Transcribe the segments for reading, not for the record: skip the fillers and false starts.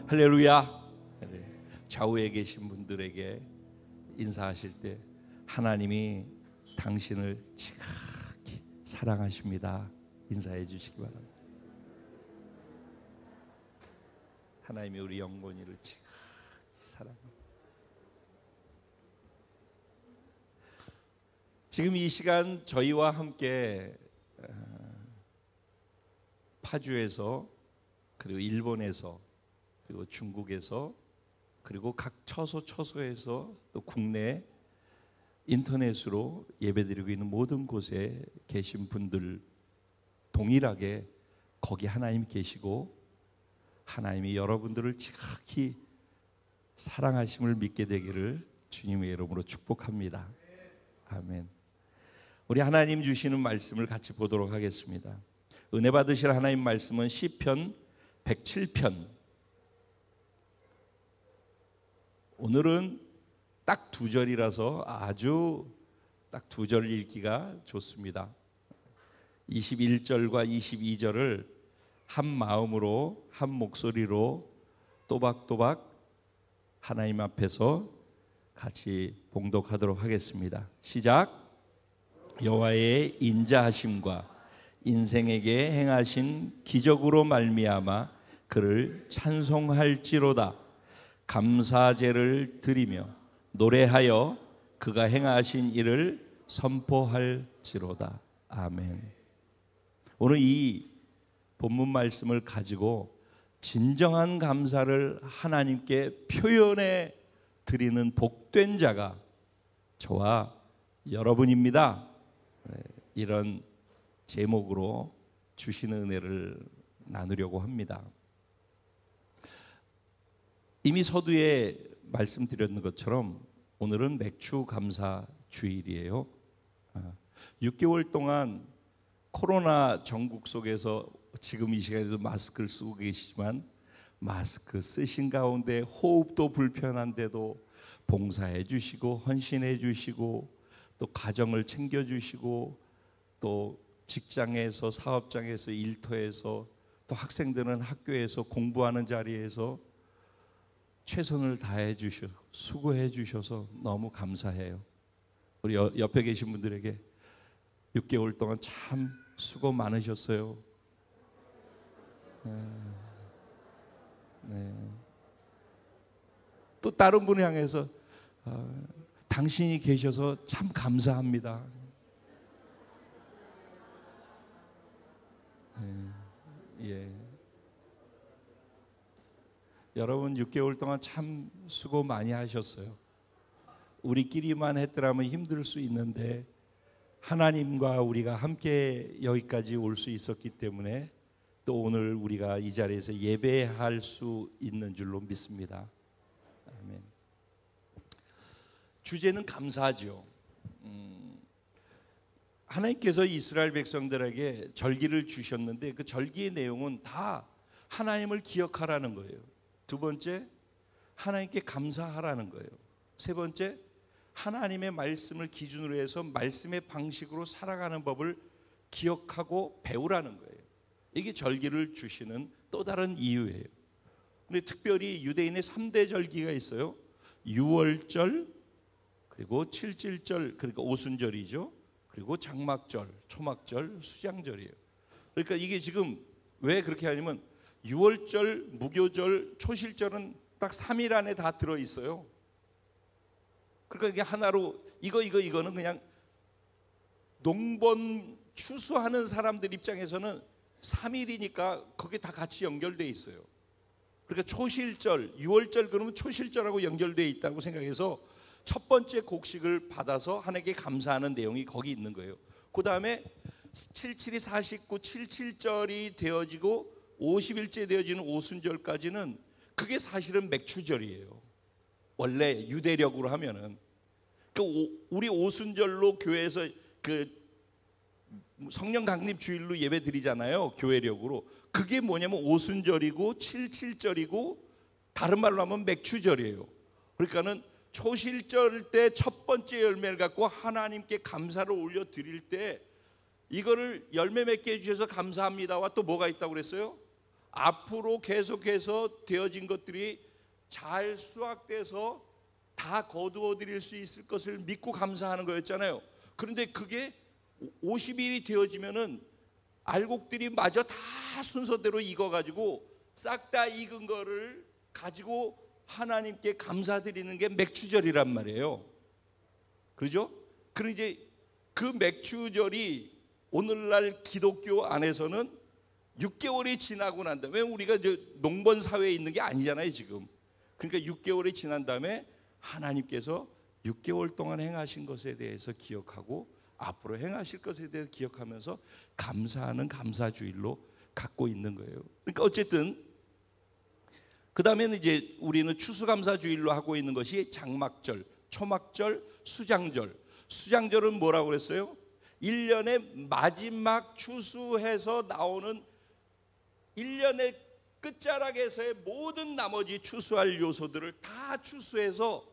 할렐루야. 좌우에 계신 분들에게 인사하실 때 하나님이 당신을 지극히 사랑하십니다. 인사해 주시기 바랍니다. 하나님이 우리 영곤이를 지극히 사랑합니다. 지금 이 시간 저희와 함께 파주에서 그리고 일본에서 그리고 중국에서 그리고 각 처소에서 또 국내 인터넷으로 예배드리고 있는 모든 곳에 계신 분들 동일하게 거기 하나님 계시고 하나님이 여러분들을 지극히 사랑하심을 믿게 되기를 주님의 이름으로 축복합니다. 아멘. 우리 하나님 주시는 말씀을 같이 보도록 하겠습니다. 은혜 받으실 하나님 말씀은 시편 107편. 오늘은 딱 2절이라서 아주 딱 2절 읽기가 좋습니다. 21절과 22절을 한 마음으로 한 목소리로 또박또박 하나님 앞에서 같이 봉독하도록 하겠습니다. 시작. 여호와의 인자하심과 인생에게 행하신 기적으로 말미암아 그를 찬송할지로다. 감사제를 드리며 노래하여 그가 행하신 일을 선포할지로다. 아멘. 오늘 이 본문 말씀을 가지고 진정한 감사를 하나님께 표현해 드리는 복된 자가 저와 여러분입니다. 이런 제목으로 주시는 은혜를 나누려고 합니다. 이미 서두에 말씀드렸는 것처럼 오늘은 맥주 감사 주일이에요. 6개월 동안 코로나 전국 속에서 지금 이 시간에도 마스크를 쓰고 계시지만 마스크 쓰신 가운데 호흡도 불편한데도 봉사해 주시고 헌신해 주시고 또 가정을 챙겨 주시고 또 직장에서 사업장에서 일터에서 또 학생들은 학교에서 공부하는 자리에서 최선을 다해 주셔 수고해 주셔서 너무 감사해요. 우리 옆에 계신 분들에게 6개월 동안 참 수고 많으셨어요. 네. 또 다른 분을 향해서 당신이 계셔서 참 감사합니다. 예. 여러분 6개월 동안 참 수고 많이 하셨어요. 우리끼리만 했더라면 힘들 수 있는데 하나님과 우리가 함께 여기까지 올 수 있었기 때문에 또 오늘 우리가 이 자리에서 예배할 수 있는 줄로 믿습니다. 아멘. 주제는 감사하죠. 하나님께서 이스라엘 백성들에게 절기를 주셨는데 그 절기의 내용은 다 하나님을 기억하라는 거예요. 두 번째, 하나님께 감사하라는 거예요. 세 번째, 하나님의 말씀을 기준으로 해서 말씀의 방식으로 살아가는 법을 기억하고 배우라는 거예요. 이게 절기를 주시는 또 다른 이유예요. 근데 특별히 유대인의 3대 절기가 있어요. 유월절, 그리고 칠칠절, 그러니까 오순절이죠. 그리고 장막절, 초막절, 수장절이에요. 그러니까 이게 지금 왜 그렇게 하냐면 유월절, 무교절, 초실절은 딱 3일 안에 다 들어 있어요. 그러니까 이게 하나로 이거는 그냥 농번 추수하는 사람들 입장에서는 3일이니까 거기에 다 같이 연결돼 있어요. 그러니까 초실절, 유월절 그러면 초실절하고 연결돼 있다고 생각해서 첫 번째 곡식을 받아서 하나님께 감사하는 내용이 거기 있는 거예요. 그 다음에 77이 49, 77절이 되어지고 50일째 되어지는 오순절까지는 그게 사실은 맥추절이에요. 원래 유대력으로 하면은 우리 오순절로 교회에서 그 성령 강림 주일로 예배 드리잖아요. 교회력으로. 그게 뭐냐면 오순절이고 77절이고 다른 말로 하면 맥추절이에요. 그러니까는 초실절 때 첫 번째 열매를 갖고 하나님께 감사를 올려 드릴 때 이거를 열매 맺게 해주셔서 감사합니다와 또 뭐가 있다고 그랬어요? 앞으로 계속해서 되어진 것들이 잘 수확돼서 다 거두어 드릴 수 있을 것을 믿고 감사하는 거였잖아요. 그런데 그게 50일이 되어지면은 알곡들이 마저 다 순서대로 익어가지고 싹 다 익은 거를 가지고 하나님께 감사드리는 게 맥추절이란 말이에요. 그렇죠? 그리고 이제 그 맥추절이 오늘날 기독교 안에서는 6개월이 지나고 난 다음에, 우리가 이제 농번 사회에 있는 게 아니잖아요 지금. 그러니까 6개월이 지난 다음에 하나님께서 6개월 동안 행하신 것에 대해서 기억하고 앞으로 행하실 것에 대해서 기억하면서 감사하는 감사주일로 갖고 있는 거예요. 그러니까 어쨌든 그 다음에는 이제 우리는 추수감사주일로 하고 있는 것이 장막절, 초막절, 수장절. 수장절은 뭐라고 그랬어요? 1년의 마지막 추수해서 나오는 1년의 끝자락에서의 모든 나머지 추수할 요소들을 다 추수해서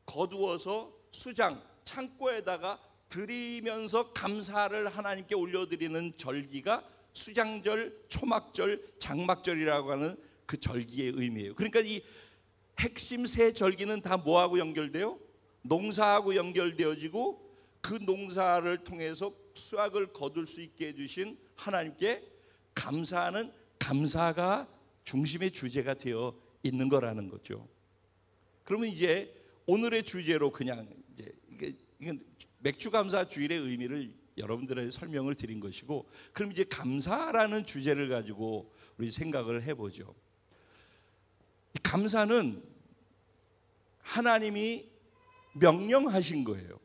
거두어서 수장, 창고에다가 드리면서 감사를 하나님께 올려드리는 절기가 수장절, 초막절, 장막절이라고 하는 그 절기의 의미예요. 그러니까 이 핵심 세 절기는 다 뭐하고 연결돼요? 농사하고 연결되어지고, 그 농사를 통해서 수확을 거둘 수 있게 해주신 하나님께 감사하는 감사가 중심의 주제가 되어 있는 거라는 거죠. 그러면 이제 오늘의 주제로 그냥 이제 이건 맥주감사 주일의 의미를 여러분들에게 설명을 드린 것이고, 그럼 이제 감사라는 주제를 가지고 우리 생각을 해보죠. 감사는 하나님이 명령하신 거예요.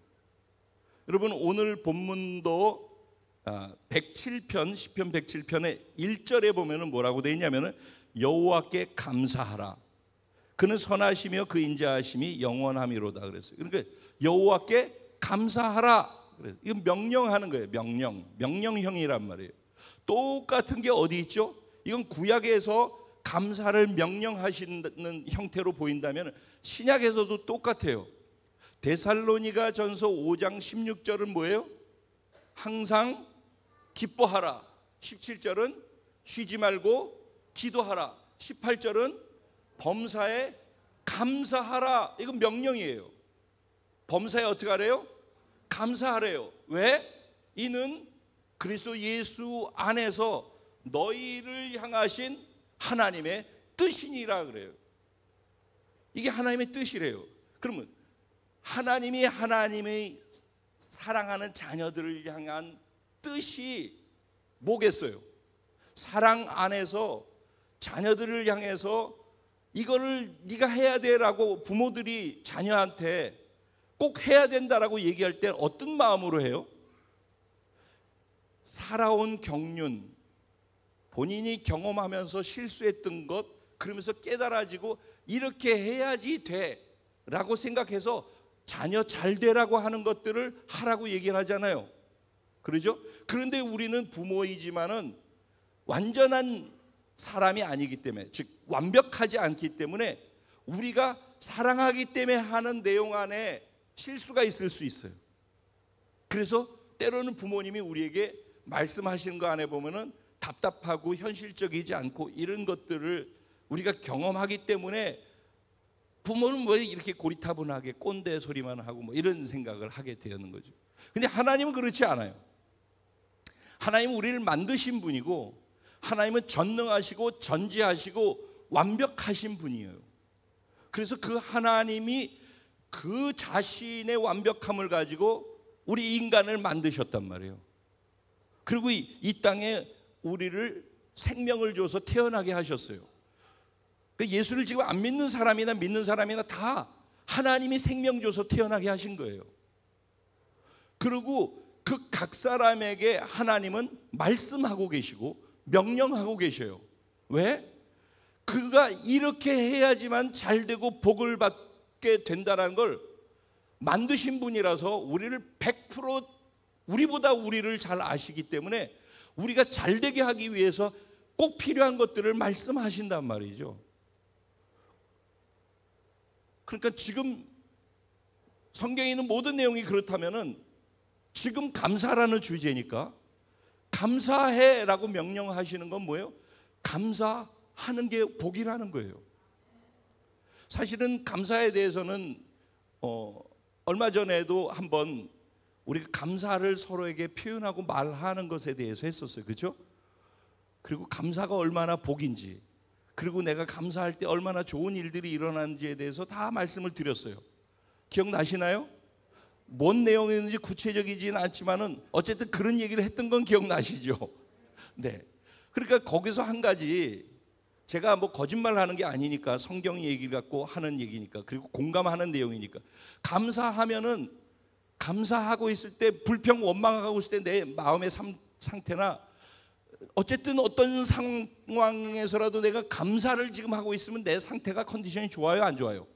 여러분 오늘 본문도 107편 시편 107편의 1절에 보면은 뭐라고 되어 있냐면은 여호와께 감사하라. 그는 선하시며 그 인자하심이 영원함이로다 그랬어요. 그러니까 여호와께 감사하라. 이건 명령하는 거예요. 명령형이란 말이에요. 똑같은 게 어디 있죠? 이건 구약에서 감사를 명령하시는 형태로 보인다면 신약에서도 똑같아요. 데살로니가 전서 5장 16절은 뭐예요? 항상 기뻐하라. 17절은 쉬지 말고 기도하라. 18절은 범사에 감사하라. 이건 명령이에요. 범사에 어떻게 하래요? 감사하래요. 왜? 이는 그리스도 예수 안에서 너희를 향하신 하나님의 뜻이니라 그래요. 이게 하나님의 뜻이래요. 그러면 하나님이 하나님의 사랑하는 자녀들을 향한 뜻이 뭐겠어요? 사랑 안에서 자녀들을 향해서 이거를 네가 해야 돼라고 부모들이 자녀한테 꼭 해야 된다라고 얘기할 때 어떤 마음으로 해요? 살아온 경륜, 본인이 경험하면서 실수했던 것, 그러면서 깨달아지고 이렇게 해야지 돼라고 생각해서 자녀 잘 되라고 하는 것들을 하라고 얘기를 하잖아요. 그러죠? 그런데 우리는 부모이지만은 완전한 사람이 아니기 때문에, 즉 완벽하지 않기 때문에 우리가 사랑하기 때문에 하는 내용 안에 실수가 있을 수 있어요. 그래서 때로는 부모님이 우리에게 말씀하시는 거 안에 보면은 답답하고 현실적이지 않고 이런 것들을 우리가 경험하기 때문에 부모는 왜 이렇게 고리타분하게 꼰대 소리만 하고 뭐 이런 생각을 하게 되는 거죠. 근데 하나님은 그렇지 않아요. 하나님은 우리를 만드신 분이고, 하나님은 전능하시고 전지하시고 완벽하신 분이에요. 그래서 그 하나님이 그 자신의 완벽함을 가지고 우리 인간을 만드셨단 말이에요. 그리고 이 땅에 우리를 생명을 줘서 태어나게 하셨어요. 예수를 지금 안 믿는 사람이나 믿는 사람이나 다 하나님이 생명 줘서 태어나게 하신 거예요. 그리고 그 각 사람에게 하나님은 말씀하고 계시고 명령하고 계셔요. 왜? 그가 이렇게 해야지만 잘 되고 복을 받게 된다는 걸 만드신 분이라서 우리를 100% 우리보다 우리를 잘 아시기 때문에 우리가 잘 되게 하기 위해서 꼭 필요한 것들을 말씀하신단 말이죠. 그러니까 지금 성경에 있는 모든 내용이 그렇다면은 지금 감사라는 주제니까 감사해라고 명령하시는 건 뭐예요? 감사하라. 하는 게 복이라는 거예요. 사실은 감사에 대해서는 얼마 전에도 한번 우리가 감사를 서로에게 표현하고 말하는 것에 대해서 했었어요. 그렇죠? 그리고 감사가 얼마나 복인지, 그리고 내가 감사할 때 얼마나 좋은 일들이 일어나는지에 대해서 다 말씀을 드렸어요. 기억나시나요? 뭔 내용이었는지 구체적이지는 않지만은 어쨌든 그런 얘기를 했던 건 기억나시죠? 네. 그러니까 거기서 한 가지, 제가 뭐 거짓말하는 게 아니니까, 성경 얘기 갖고 하는 얘기니까, 그리고 공감하는 내용이니까, 감사하면은 감사하고 있을 때 불평 원망하고 있을 때 내 마음의 상태나 어쨌든 어떤 상황에서라도 내가 감사를 지금 하고 있으면 내 상태가 컨디션이 좋아요, 안 좋아요?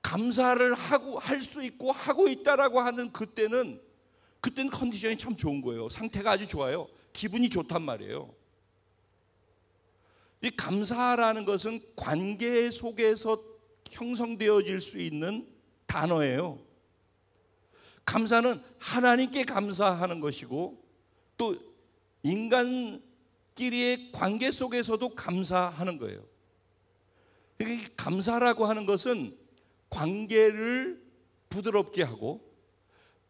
감사를 하고 할 수 있고 하고 있다라고 하는 그때는 컨디션이 참 좋은 거예요. 상태가 아주 좋아요. 기분이 좋단 말이에요. 이 감사라는 것은 관계 속에서 형성되어질 수 있는 단어예요. 감사는 하나님께 감사하는 것이고, 또 인간끼리의 관계 속에서도 감사하는 거예요. 그러니까 감사라고 하는 것은 관계를 부드럽게 하고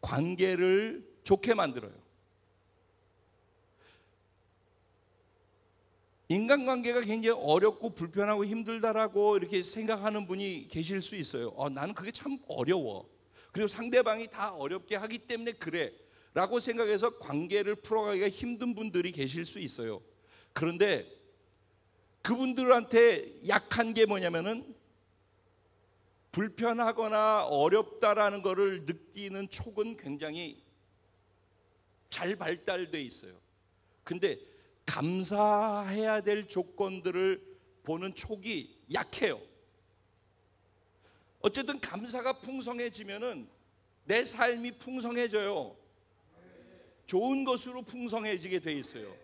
관계를 좋게 만들어요. 인간관계가 굉장히 어렵고 불편하고 힘들다라고 이렇게 생각하는 분이 계실 수 있어요. 나는 그게 참 어려워. 그리고 상대방이 다 어렵게 하기 때문에 그래 라고 생각해서 관계를 풀어가기가 힘든 분들이 계실 수 있어요. 그런데 그분들한테 약한 게 뭐냐면은 불편하거나 어렵다라는 것을 느끼는 촉은 굉장히 잘 발달돼 있어요. 근데 감사해야 될 조건들을 보는 촉이 약해요. 어쨌든 감사가 풍성해지면은 내 삶이 풍성해져요. 좋은 것으로 풍성해지게 돼 있어요.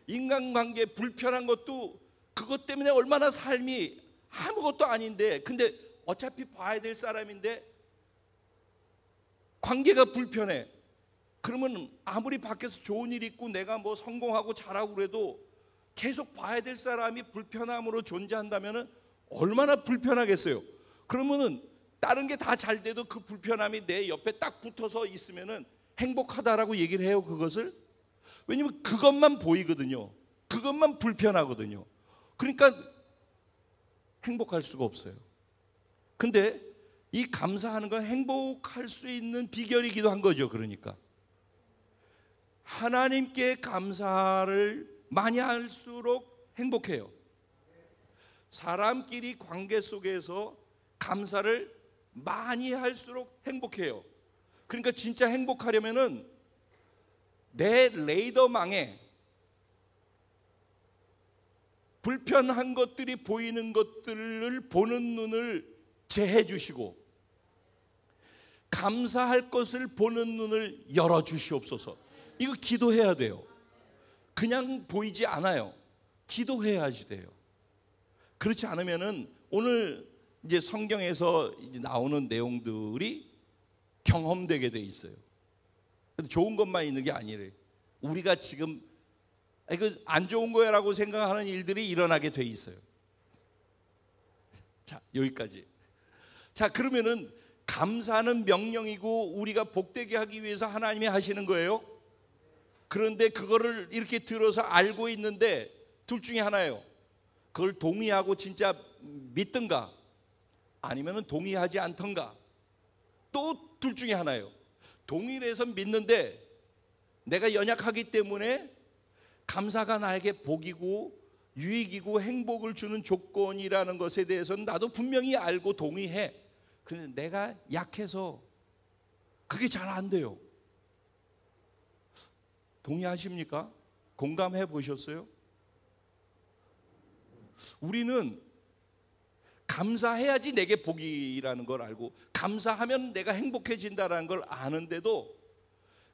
인간관계 불편한 것도 그것 때문에 얼마나 삶이 아무것도 아닌데, 근데 어차피 봐야 될 사람인데 관계가 불편해. 그러면 아무리 밖에서 좋은 일이 있고 내가 뭐 성공하고 잘하고 그래도 계속 봐야 될 사람이 불편함으로 존재한다면 얼마나 불편하겠어요. 그러면은 다른 게 다 잘 돼도 그 불편함이 내 옆에 딱 붙어서 있으면은 행복하다라고 얘기를 해요, 그것을. 왜냐면 그것만 보이거든요. 그것만 불편하거든요. 그러니까 행복할 수가 없어요. 근데 이 감사하는 건 행복할 수 있는 비결이기도 한 거죠. 그러니까 하나님께 감사를 많이 할수록 행복해요. 사람끼리 관계 속에서 감사를 많이 할수록 행복해요. 그러니까 진짜 행복하려면은 내 레이더망에 불편한 것들이 보이는 것들을 보는 눈을 제해 주시고 감사할 것을 보는 눈을 열어 주시옵소서. 이거 기도해야 돼요. 그냥 보이지 않아요. 기도해야지 돼요. 그렇지 않으면은 오늘 이제 성경에서 나오는 내용들이 경험되게 돼 있어요. 좋은 것만 있는 게 아니래요. 우리가 지금 이거 안 좋은 거야라고 생각하는 일들이 일어나게 돼 있어요. 자, 여기까지. 자, 그러면은 감사는 명령이고 우리가 복되게 하기 위해서 하나님이 하시는 거예요. 그런데 그거를 이렇게 들어서 알고 있는데 둘 중에 하나예요. 그걸 동의하고 진짜 믿든가 아니면은 동의하지 않던가. 또 둘 중에 하나예요. 동의를 해서 믿는데 내가 연약하기 때문에 감사가 나에게 복이고 유익이고 행복을 주는 조건이라는 것에 대해서는 나도 분명히 알고 동의해. 그런데 내가 약해서 그게 잘 안 돼요. 동의하십니까? 공감해 보셨어요? 우리는 감사해야지 내게 복이라는 걸 알고 감사하면 내가 행복해진다는 걸 아는데도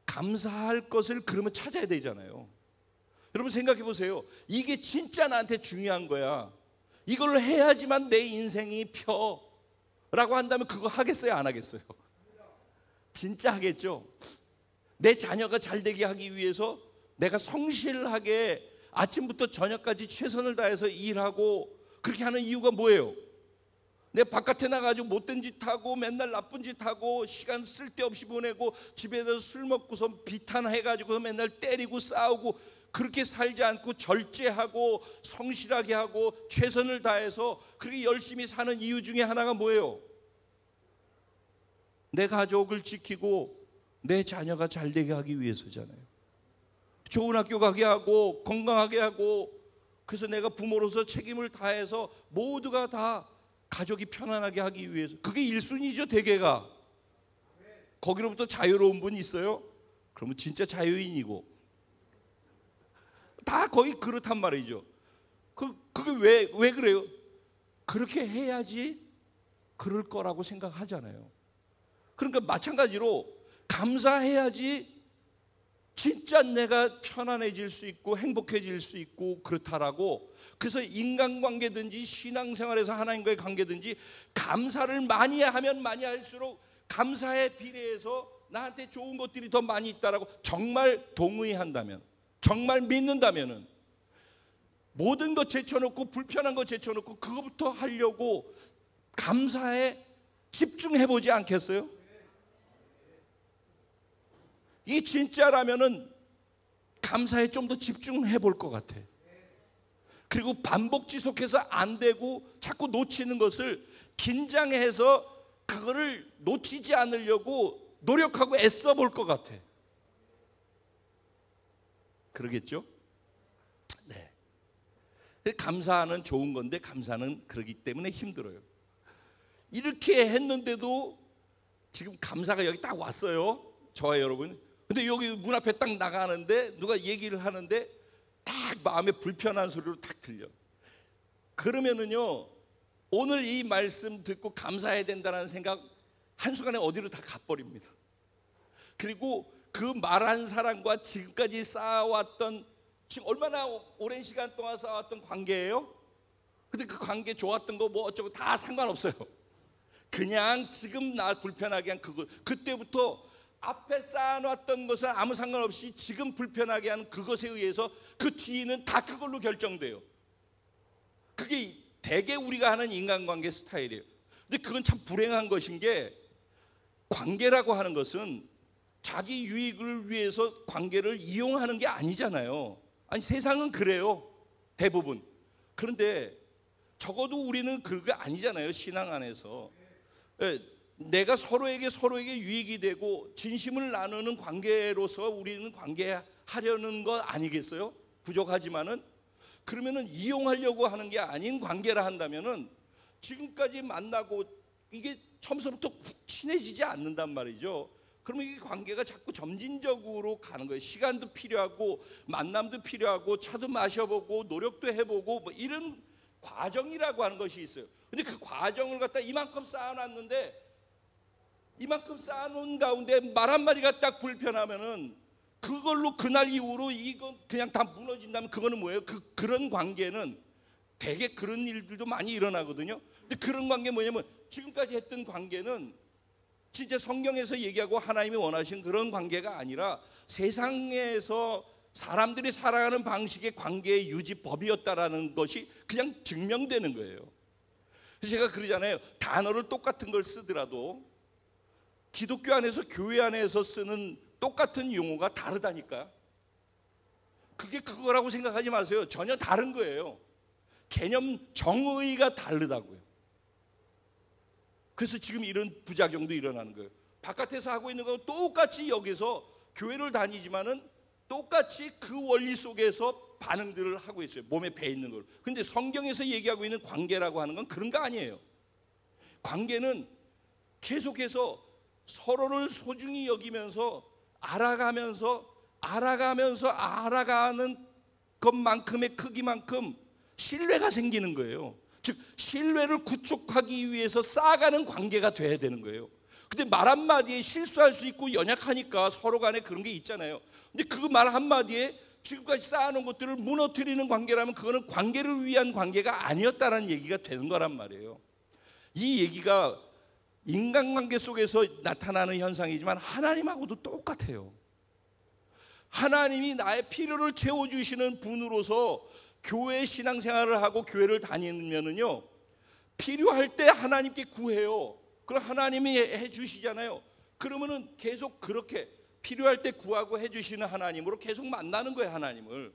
감사할 것을 그러면 찾아야 되잖아요. 여러분 생각해 보세요. 이게 진짜 나한테 중요한 거야. 이걸 해야지만 내 인생이 펴 라고 한다면 그거 하겠어요, 안 하겠어요? 진짜 하겠죠. 내 자녀가 잘 되게 하기 위해서 내가 성실하게 아침부터 저녁까지 최선을 다해서 일하고 그렇게 하는 이유가 뭐예요? 내 바깥에 나가지고 못된 짓 하고 맨날 나쁜 짓 하고 시간 쓸데없이 보내고 집에서 술 먹고서 비탄해가지고 맨날 때리고 싸우고 그렇게 살지 않고 절제하고 성실하게 하고 최선을 다해서 그렇게 열심히 사는 이유 중에 하나가 뭐예요? 내 가족을 지키고 내 자녀가 잘 되게 하기 위해서잖아요. 좋은 학교 가게 하고 건강하게 하고, 그래서 내가 부모로서 책임을 다해서 모두가 다 가족이 편안하게 하기 위해서. 그게 1순위죠 대개가. 거기로부터 자유로운 분 있어요? 그러면 진짜 자유인이고. 다 거의 그렇단 말이죠. 그게 왜 그래요? 그렇게 해야지 그럴 거라고 생각하잖아요. 그러니까 마찬가지로 감사해야지 진짜 내가 편안해질 수 있고 행복해질 수 있고 그렇다라고. 그래서 인간관계든지 신앙생활에서 하나님과의 관계든지 감사를 많이 하면 많이 할수록 감사에 비례해서 나한테 좋은 것들이 더 많이 있다라고 정말 동의한다면, 정말 믿는다면은 모든 것 제쳐놓고 불편한 것 제쳐놓고 그거부터 하려고 감사에 집중해보지 않겠어요? 이게 진짜라면은 감사에 좀 더 집중해 볼 것 같아. 그리고 반복 지속해서 안 되고 자꾸 놓치는 것을 긴장해서 그거를 놓치지 않으려고 노력하고 애써 볼 것 같아. 그러겠죠? 네. 감사는 좋은 건데 감사는 그러기 때문에 힘들어요. 이렇게 했는데도 지금 감사가 여기 딱 왔어요. 저와 여러분. 근데 여기 문 앞에 딱 나가는데 누가 얘기를 하는데 딱 마음에 불편한 소리로 딱 들려. 그러면은요, 오늘 이 말씀 듣고 감사해야 된다는 생각 한순간에 어디로 다 가버립니다. 그리고 그 말한 사람과 지금까지 쌓아왔던, 지금 얼마나 오랜 시간 동안 쌓아왔던 관계예요? 근데 그 관계 좋았던 거 뭐 어쩌고 다 상관없어요. 그냥 지금 나 불편하게 한 그거, 그때부터 앞에 쌓아놨던 것은 아무 상관없이 지금 불편하게 하는 그것에 의해서 그 뒤는 다 그걸로 결정돼요. 그게 대개 우리가 하는 인간관계 스타일이에요. 근데 그건 참 불행한 것인 게, 관계라고 하는 것은 자기 유익을 위해서 관계를 이용하는 게 아니잖아요. 아니 세상은 그래요, 대부분. 그런데 적어도 우리는 그게 아니잖아요, 신앙 안에서. 내가 서로에게 유익이 되고 진심을 나누는 관계로서 우리는 관계하려는 것 아니겠어요? 부족하지만은. 그러면은 이용하려고 하는 게 아닌 관계라 한다면은 지금까지 만나고 이게 처음부터 친해지지 않는단 말이죠. 그러면 이 관계가 자꾸 점진적으로 가는 거예요. 시간도 필요하고 만남도 필요하고 차도 마셔보고 노력도 해보고 뭐 이런 과정이라고 하는 것이 있어요. 근데 그 과정을 갖다 이만큼 쌓아놨는데, 이만큼 쌓아놓은 가운데 말 한마디가 딱 불편하면은 그걸로 그날 이후로 이건 그냥 다 무너진다면 그거는 뭐예요? 그런 관계는 대개 그런 일들도 많이 일어나거든요. 근데 그런 관계 뭐냐면, 지금까지 했던 관계는 진짜 성경에서 얘기하고 하나님이 원하신 그런 관계가 아니라 세상에서 사람들이 살아가는 방식의 관계의 유지법이었다라는 것이 그냥 증명되는 거예요. 그래서 제가 그러잖아요. 단어를 똑같은 걸 쓰더라도 기독교 안에서, 교회 안에서 쓰는 똑같은 용어가 다르다니까. 그게 그거라고 생각하지 마세요. 전혀 다른 거예요. 개념 정의가 다르다고요. 그래서 지금 이런 부작용도 일어나는 거예요. 바깥에서 하고 있는 거 똑같이 여기서 교회를 다니지만은 똑같이 그 원리 속에서 반응들을 하고 있어요. 몸에 배 있는 걸. 근데 성경에서 얘기하고 있는 관계라고 하는 건 그런 거 아니에요. 관계는 계속해서 서로를 소중히 여기면서 알아가는 것만큼의 크기만큼 신뢰가 생기는 거예요. 즉 신뢰를 구축하기 위해서 쌓아가는 관계가 돼야 되는 거예요. 근데 말 한마디에 실수할 수 있고 연약하니까 서로 간에 그런 게 있잖아요. 근데 그 말 한마디에 지금까지 쌓아놓은 것들을 무너뜨리는 관계라면 그거는 관계를 위한 관계가 아니었다는 얘기가 되는 거란 말이에요. 이 얘기가 인간관계 속에서 나타나는 현상이지만 하나님하고도 똑같아요. 하나님이 나의 필요를 채워주시는 분으로서 교회 신앙생활을 하고 교회를 다니면은요, 필요할 때 하나님께 구해요. 그럼 하나님이 해주시잖아요. 그러면은 계속 그렇게 필요할 때 구하고 해주시는 하나님으로 계속 만나는 거예요, 하나님을.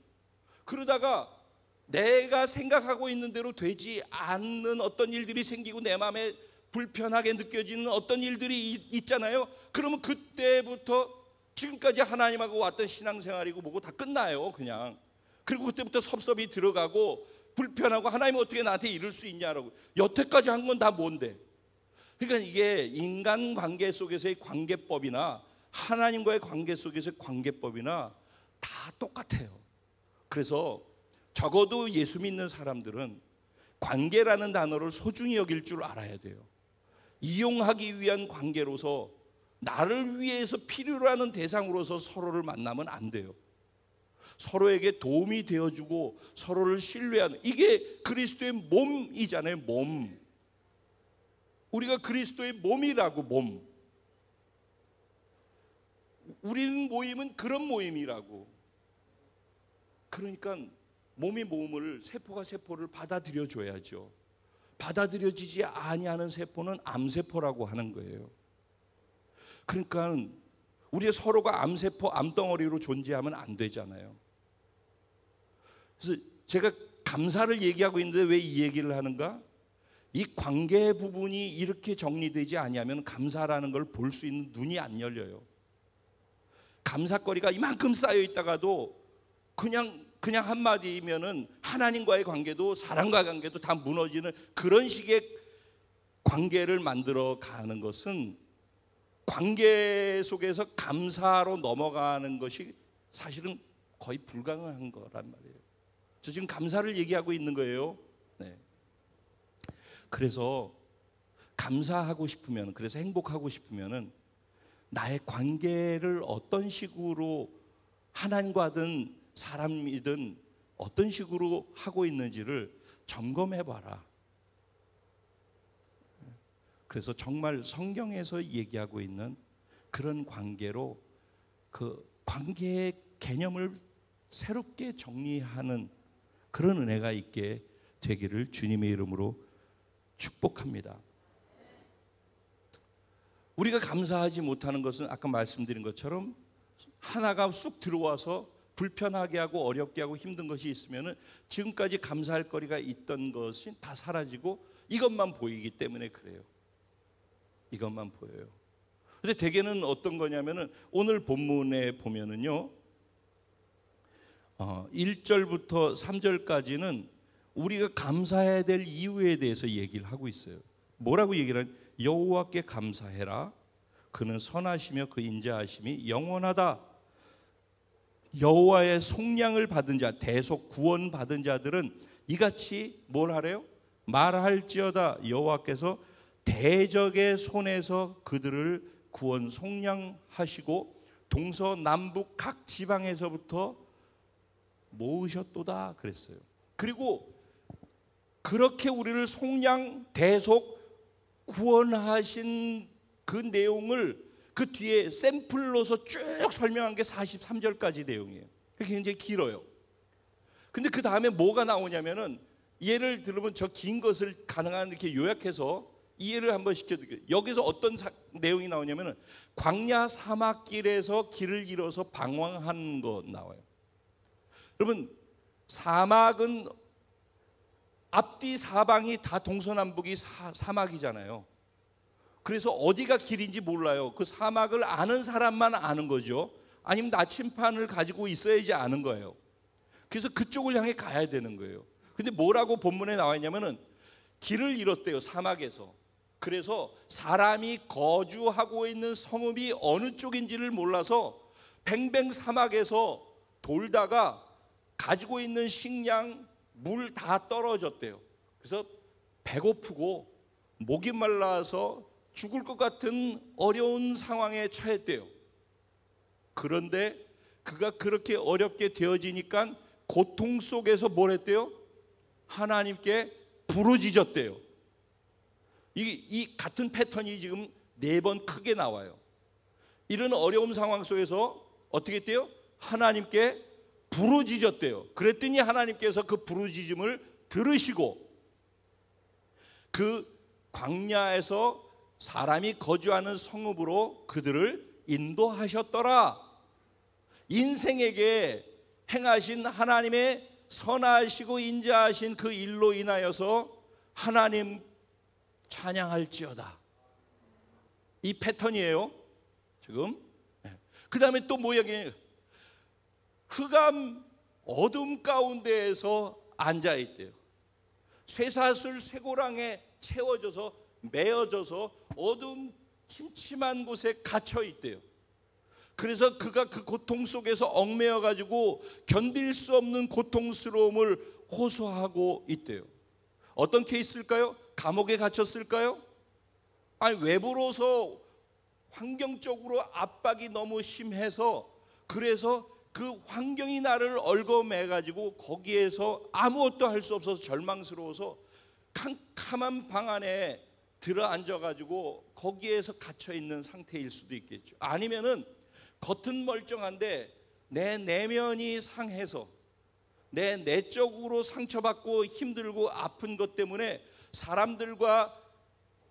그러다가 내가 생각하고 있는 대로 되지 않는 어떤 일들이 생기고 내 마음에 불편하게 느껴지는 어떤 일들이 있잖아요. 그러면 그때부터 지금까지 하나님하고 왔던 신앙생활이고 뭐고 다 끝나요, 그냥. 그리고 그때부터 섭섭이 들어가고 불편하고 하나님 어떻게 나한테 이럴 수 있냐라고. 여태까지 한 건 다 뭔데? 그러니까 이게 인간관계 속에서의 관계법이나 하나님과의 관계 속에서의 관계법이나 다 똑같아요. 그래서 적어도 예수 믿는 사람들은 관계라는 단어를 소중히 여길 줄 알아야 돼요. 이용하기 위한 관계로서 나를 위해서 필요로 하는 대상으로서 서로를 만나면 안 돼요. 서로에게 도움이 되어주고 서로를 신뢰하는, 이게 그리스도의 몸이잖아요. 몸. 우리가 그리스도의 몸이라고. 몸. 우리는 모임은 그런 모임이라고. 그러니까 몸이 몸을, 세포가 세포를 받아들여 줘야죠. 받아들여지지 아니하는 세포는 암세포라고 하는 거예요. 그러니까 우리 서로가 암세포, 암덩어리로 존재하면 안 되잖아요. 그래서 제가 감사를 얘기하고 있는데 왜 이 얘기를 하는가? 이 관계 부분이 이렇게 정리되지 아니하면 감사라는 걸 볼 수 있는 눈이 안 열려요. 감사거리가 이만큼 쌓여 있다가도 그냥 한마디면은 하나님과의 관계도 사람과 관계도 다 무너지는 그런 식의 관계를 만들어 가는 것은, 관계 속에서 감사로 넘어가는 것이 사실은 거의 불가능한 거란 말이에요. 저 지금 감사를 얘기하고 있는 거예요. 네. 그래서 감사하고 싶으면, 그래서 행복하고 싶으면은 나의 관계를 어떤 식으로 하나님과든 사람이든 어떤 식으로 하고 있는지를 점검해 봐라. 그래서 정말 성경에서 얘기하고 있는 그런 관계로 그 관계의 개념을 새롭게 정리하는 그런 은혜가 있게 되기를 주님의 이름으로 축복합니다. 우리가 감사하지 못하는 것은 아까 말씀드린 것처럼 하나가 쑥 들어와서 불편하게 하고 어렵게 하고 힘든 것이 있으면 지금까지 감사할 거리가 있던 것이 다 사라지고 이것만 보이기 때문에 그래요. 이것만 보여요. 근데 대개는 어떤 거냐면은 오늘 본문에 보면은요, 1절부터 3절까지는 우리가 감사해야 될 이유에 대해서 얘기를 하고 있어요. 뭐라고 얘기를 하냐? 여호와께 감사해라. 그는 선하시며 그 인자하심이 영원하다. 여호와의 속량을 받은 자, 대속 구원 받은 자들은 이같이 뭘 하래요? 말할지어다. 여호와께서 대적의 손에서 그들을 구원 속량하시고 동서남북 각 지방에서부터 모으셨도다 그랬어요. 그리고 그렇게 우리를 속량, 대속, 구원하신 그 내용을 그 뒤에 샘플로서 쭉 설명한 게 43절까지 내용이에요. 굉장히 길어요. 근데 그 다음에 뭐가 나오냐면은, 예를 들면 저 긴 것을 가능한 이렇게 요약해서 이해를 한번 시켜드릴게요. 여기서 어떤 내용이 나오냐면은 광야 사막길에서 길을 잃어서 방황한 거 나와요. 여러분, 사막은 앞뒤 사방이 다 동서남북이 사막이잖아요. 그래서 어디가 길인지 몰라요. 그 사막을 아는 사람만 아는 거죠. 아니면 나침판을 가지고 있어야지 아는 거예요. 그래서 그쪽을 향해 가야 되는 거예요. 근데 뭐라고 본문에 나와 있냐면은 길을 잃었대요, 사막에서. 그래서 사람이 거주하고 있는 성읍이 어느 쪽인지를 몰라서 뱅뱅 사막에서 돌다가 가지고 있는 식량, 물 다 떨어졌대요. 그래서 배고프고 목이 말라서 죽을 것 같은 어려운 상황에 처했대요. 그런데 그가 그렇게 어렵게 되어지니까 고통 속에서 뭘 했대요? 하나님께 부르짖었대요. 이 같은 패턴이 지금 4번 크게 나와요. 이런 어려운 상황 속에서 어떻게 했대요? 하나님께 부르짖었대요. 그랬더니 하나님께서 그 부르짖음을 들으시고 그 광야에서 사람이 거주하는 성읍으로 그들을 인도하셨더라. 인생에게 행하신 하나님의 선하시고 인자하신 그 일로 인하여서 하나님 찬양할지어다. 이 패턴이에요 지금. 그 다음에 또 뭐야? 흑암 어둠 가운데에서 앉아있대요. 쇠사슬 쇠고랑에 채워져서 메어져서 어둠 침침한 곳에 갇혀있대요. 그래서 그가 그 고통 속에서 얽매여 가지고 견딜 수 없는 고통스러움을 호소하고 있대요. 어떤 케이스일까요? 감옥에 갇혔을까요? 아니, 외부로서 환경적으로 압박이 너무 심해서 그래서 그 환경이 나를 얽어매 가지고 거기에서 아무것도 할 수 없어서 절망스러워서 캄캄한 방 안에 들어앉아 가지고 거기에서 갇혀 있는 상태일 수도 있겠죠. 아니면은 겉은 멀쩡한데 내 내면이 상해서 내 내적으로 상처받고 힘들고 아픈 것 때문에 사람들과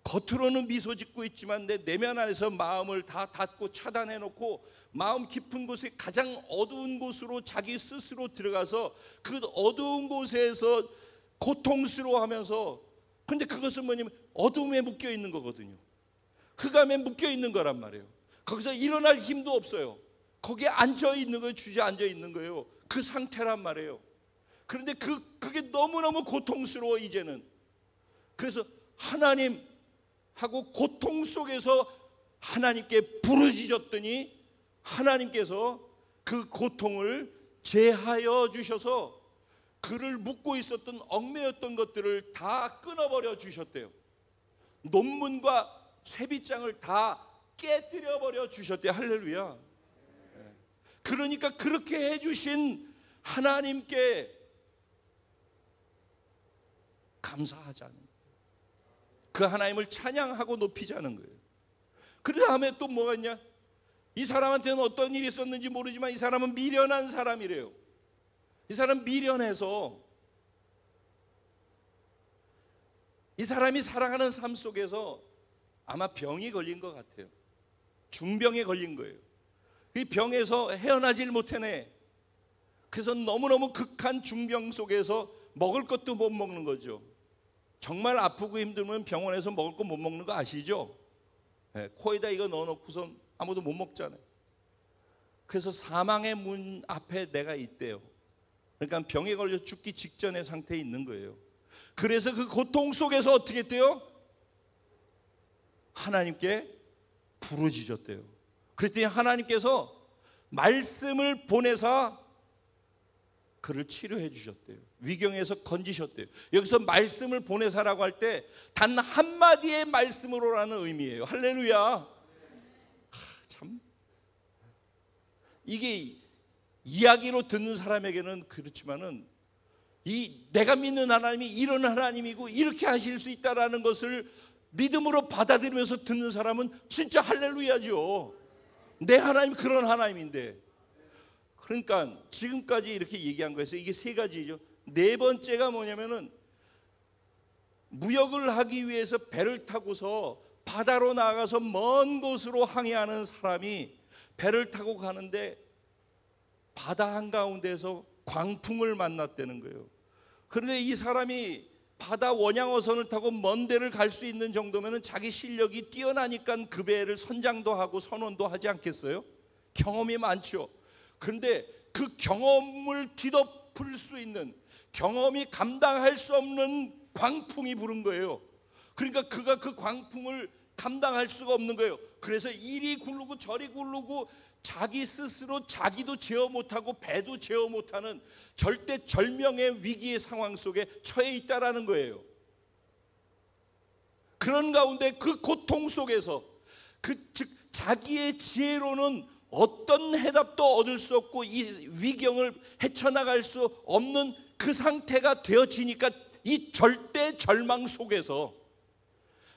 겉으로는 미소 짓고 있지만 내 내면 안에서 마음을 다 닫고 차단해 놓고 마음 깊은 곳에 가장 어두운 곳으로 자기 스스로 들어가서 그 어두운 곳에서 고통스러워하면서, 근데 그것은 뭐냐면 어둠에 묶여 있는 거거든요. 흑암에 묶여 있는 거란 말이에요. 거기서 일어날 힘도 없어요. 거기에 앉아 있는 거예요. 주저앉아 있는 거예요. 그 상태란 말이에요. 그런데 그게 너무너무 고통스러워 이제는. 그래서 하나님 하고 고통 속에서 하나님께 부르짖었더니 하나님께서 그 고통을 제하여 주셔서 그를 묶고 있었던 얽매였던 것들을 다 끊어버려 주셨대요. 논문과 쇠빗장을 다 깨뜨려 버려 주셨대요. 할렐루야. 그러니까 그렇게 해주신 하나님께 감사하자는 거예요. 그 하나님을 찬양하고 높이자는 거예요. 그 다음에 또 뭐가 있냐? 이 사람한테는 어떤 일이 있었는지 모르지만 이 사람은 미련한 사람이래요. 이 사람 미련해서 이 사람이 살아가는 삶 속에서 아마 병이 걸린 것 같아요. 중병에 걸린 거예요. 이 병에서 헤어나질 못하네. 그래서 너무너무 극한 중병 속에서 먹을 것도 못 먹는 거죠. 정말 아프고 힘들면 병원에서 먹을 거 못 먹는 거 아시죠? 네, 코에다 이거 넣어놓고선 아무도 못 먹잖아요. 그래서 사망의 문 앞에 내가 있대요. 그러니까 병에 걸려 죽기 직전의 상태에 있는 거예요. 그래서 그 고통 속에서 어떻게 했대요? 하나님께 부르짖었대요. 그랬더니 하나님께서 말씀을 보내사 그를 치료해 주셨대요. 위경에서 건지셨대요. 여기서 말씀을 보내사라고 할 때 단 한마디의 말씀으로라는 의미예요. 할렐루야. 참 이게 이야기로 듣는 사람에게는 그렇지만은 이 내가 믿는 하나님이 이런 하나님이고 이렇게 하실 수 있다라는 것을 믿음으로 받아들이면서 듣는 사람은 진짜 할렐루야죠. 내 하나님 그런 하나님인데. 그러니까 지금까지 이렇게 얘기한 거에서 이게 세 가지죠. 네 번째가 뭐냐면은 무역을 하기 위해서 배를 타고서 바다로 나가서 먼 곳으로 항해하는 사람이 배를 타고 가는데 바다 한가운데서 광풍을 만났다는 거예요. 그런데 이 사람이 바다 원양어선을 타고 먼 데를 갈 수 있는 정도면 자기 실력이 뛰어나니까 그 배를 선장도 하고 선원도 하지 않겠어요? 경험이 많죠. 그런데 그 경험을 뒤덮을 수 있는, 경험이 감당할 수 없는 광풍이 부른 거예요. 그러니까 그가 그 광풍을 감당할 수가 없는 거예요. 그래서 이리 굴르고 저리 굴르고 자기 스스로 자기도 제어 못하고 배도 제어 못하는 절대 절명의 위기의 상황 속에 처해 있다라는 거예요. 그런 가운데 그 고통 속에서 즉 자기의 지혜로는 어떤 해답도 얻을 수 없고 이 위경을 헤쳐나갈 수 없는 그 상태가 되어지니까 이 절대 절망 속에서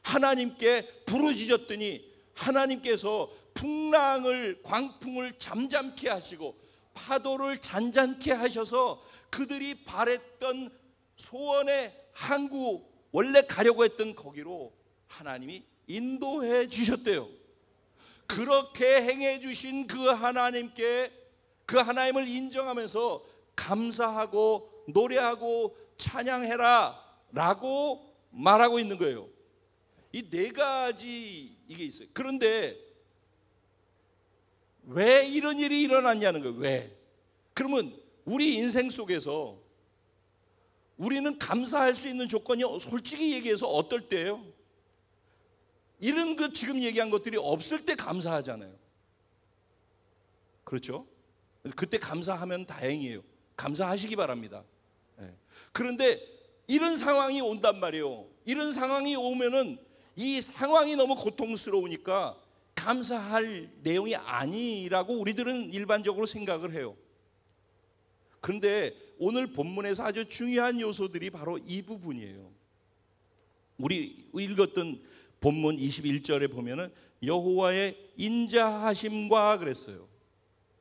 하나님께 부르짖었더니 하나님께서 풍랑을 광풍을 잠잠케 하시고 파도를 잔잔케 하셔서 그들이 바랬던 소원의 항구, 원래 가려고 했던 거기로 하나님이 인도해 주셨대요. 그렇게 행해 주신 그 하나님께, 그 하나님을 인정하면서 감사하고 노래하고 찬양해라 라고 말하고 있는 거예요. 이 네 가지 이게 있어요. 그런데 왜 이런 일이 일어났냐는 거예요. 왜? 그러면 우리 인생 속에서 우리는 감사할 수 있는 조건이 솔직히 얘기해서 어떨 때예요? 이런 그 지금 얘기한 것들이 없을 때 감사하잖아요. 그렇죠? 그때 감사하면 다행이에요. 감사하시기 바랍니다. 그런데 이런 상황이 온단 말이에요. 이런 상황이 오면은 이 상황이 너무 고통스러우니까 감사할 내용이 아니라고 우리들은 일반적으로 생각을 해요. 그런데 오늘 본문에서 아주 중요한 요소들이 바로 이 부분이에요. 우리 읽었던 본문 21절에 보면은 여호와의 인자하심과 그랬어요.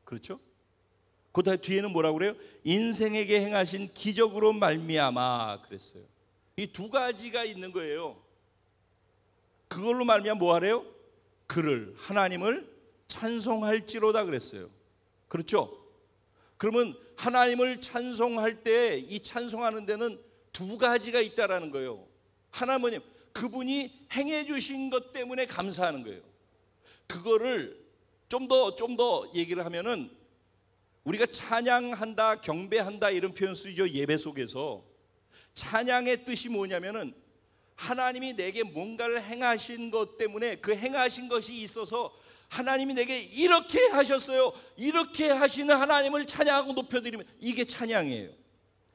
그렇죠? 그 뒤에는 뭐라고 그래요? 인생에게 행하신 기적으로 말미암아 그랬어요. 이 두 가지가 있는 거예요. 그걸로 말미암아 뭐 하래요? 그를, 하나님을 찬송할지로다 그랬어요. 그렇죠? 그러면 하나님을 찬송할 때 이 찬송하는 데는 두 가지가 있다라는 거예요. 하나는 그분이 행해 주신 것 때문에 감사하는 거예요. 그거를 좀 더 얘기를 하면은 우리가 찬양한다, 경배한다 이런 표현 쓰죠. 예배 속에서. 찬양의 뜻이 뭐냐면은 하나님이 내게 뭔가를 행하신 것 때문에 그 행하신 것이 있어서 하나님이 내게 이렇게 하셨어요. 이렇게 하시는 하나님을 찬양하고 높여드리면 이게 찬양이에요.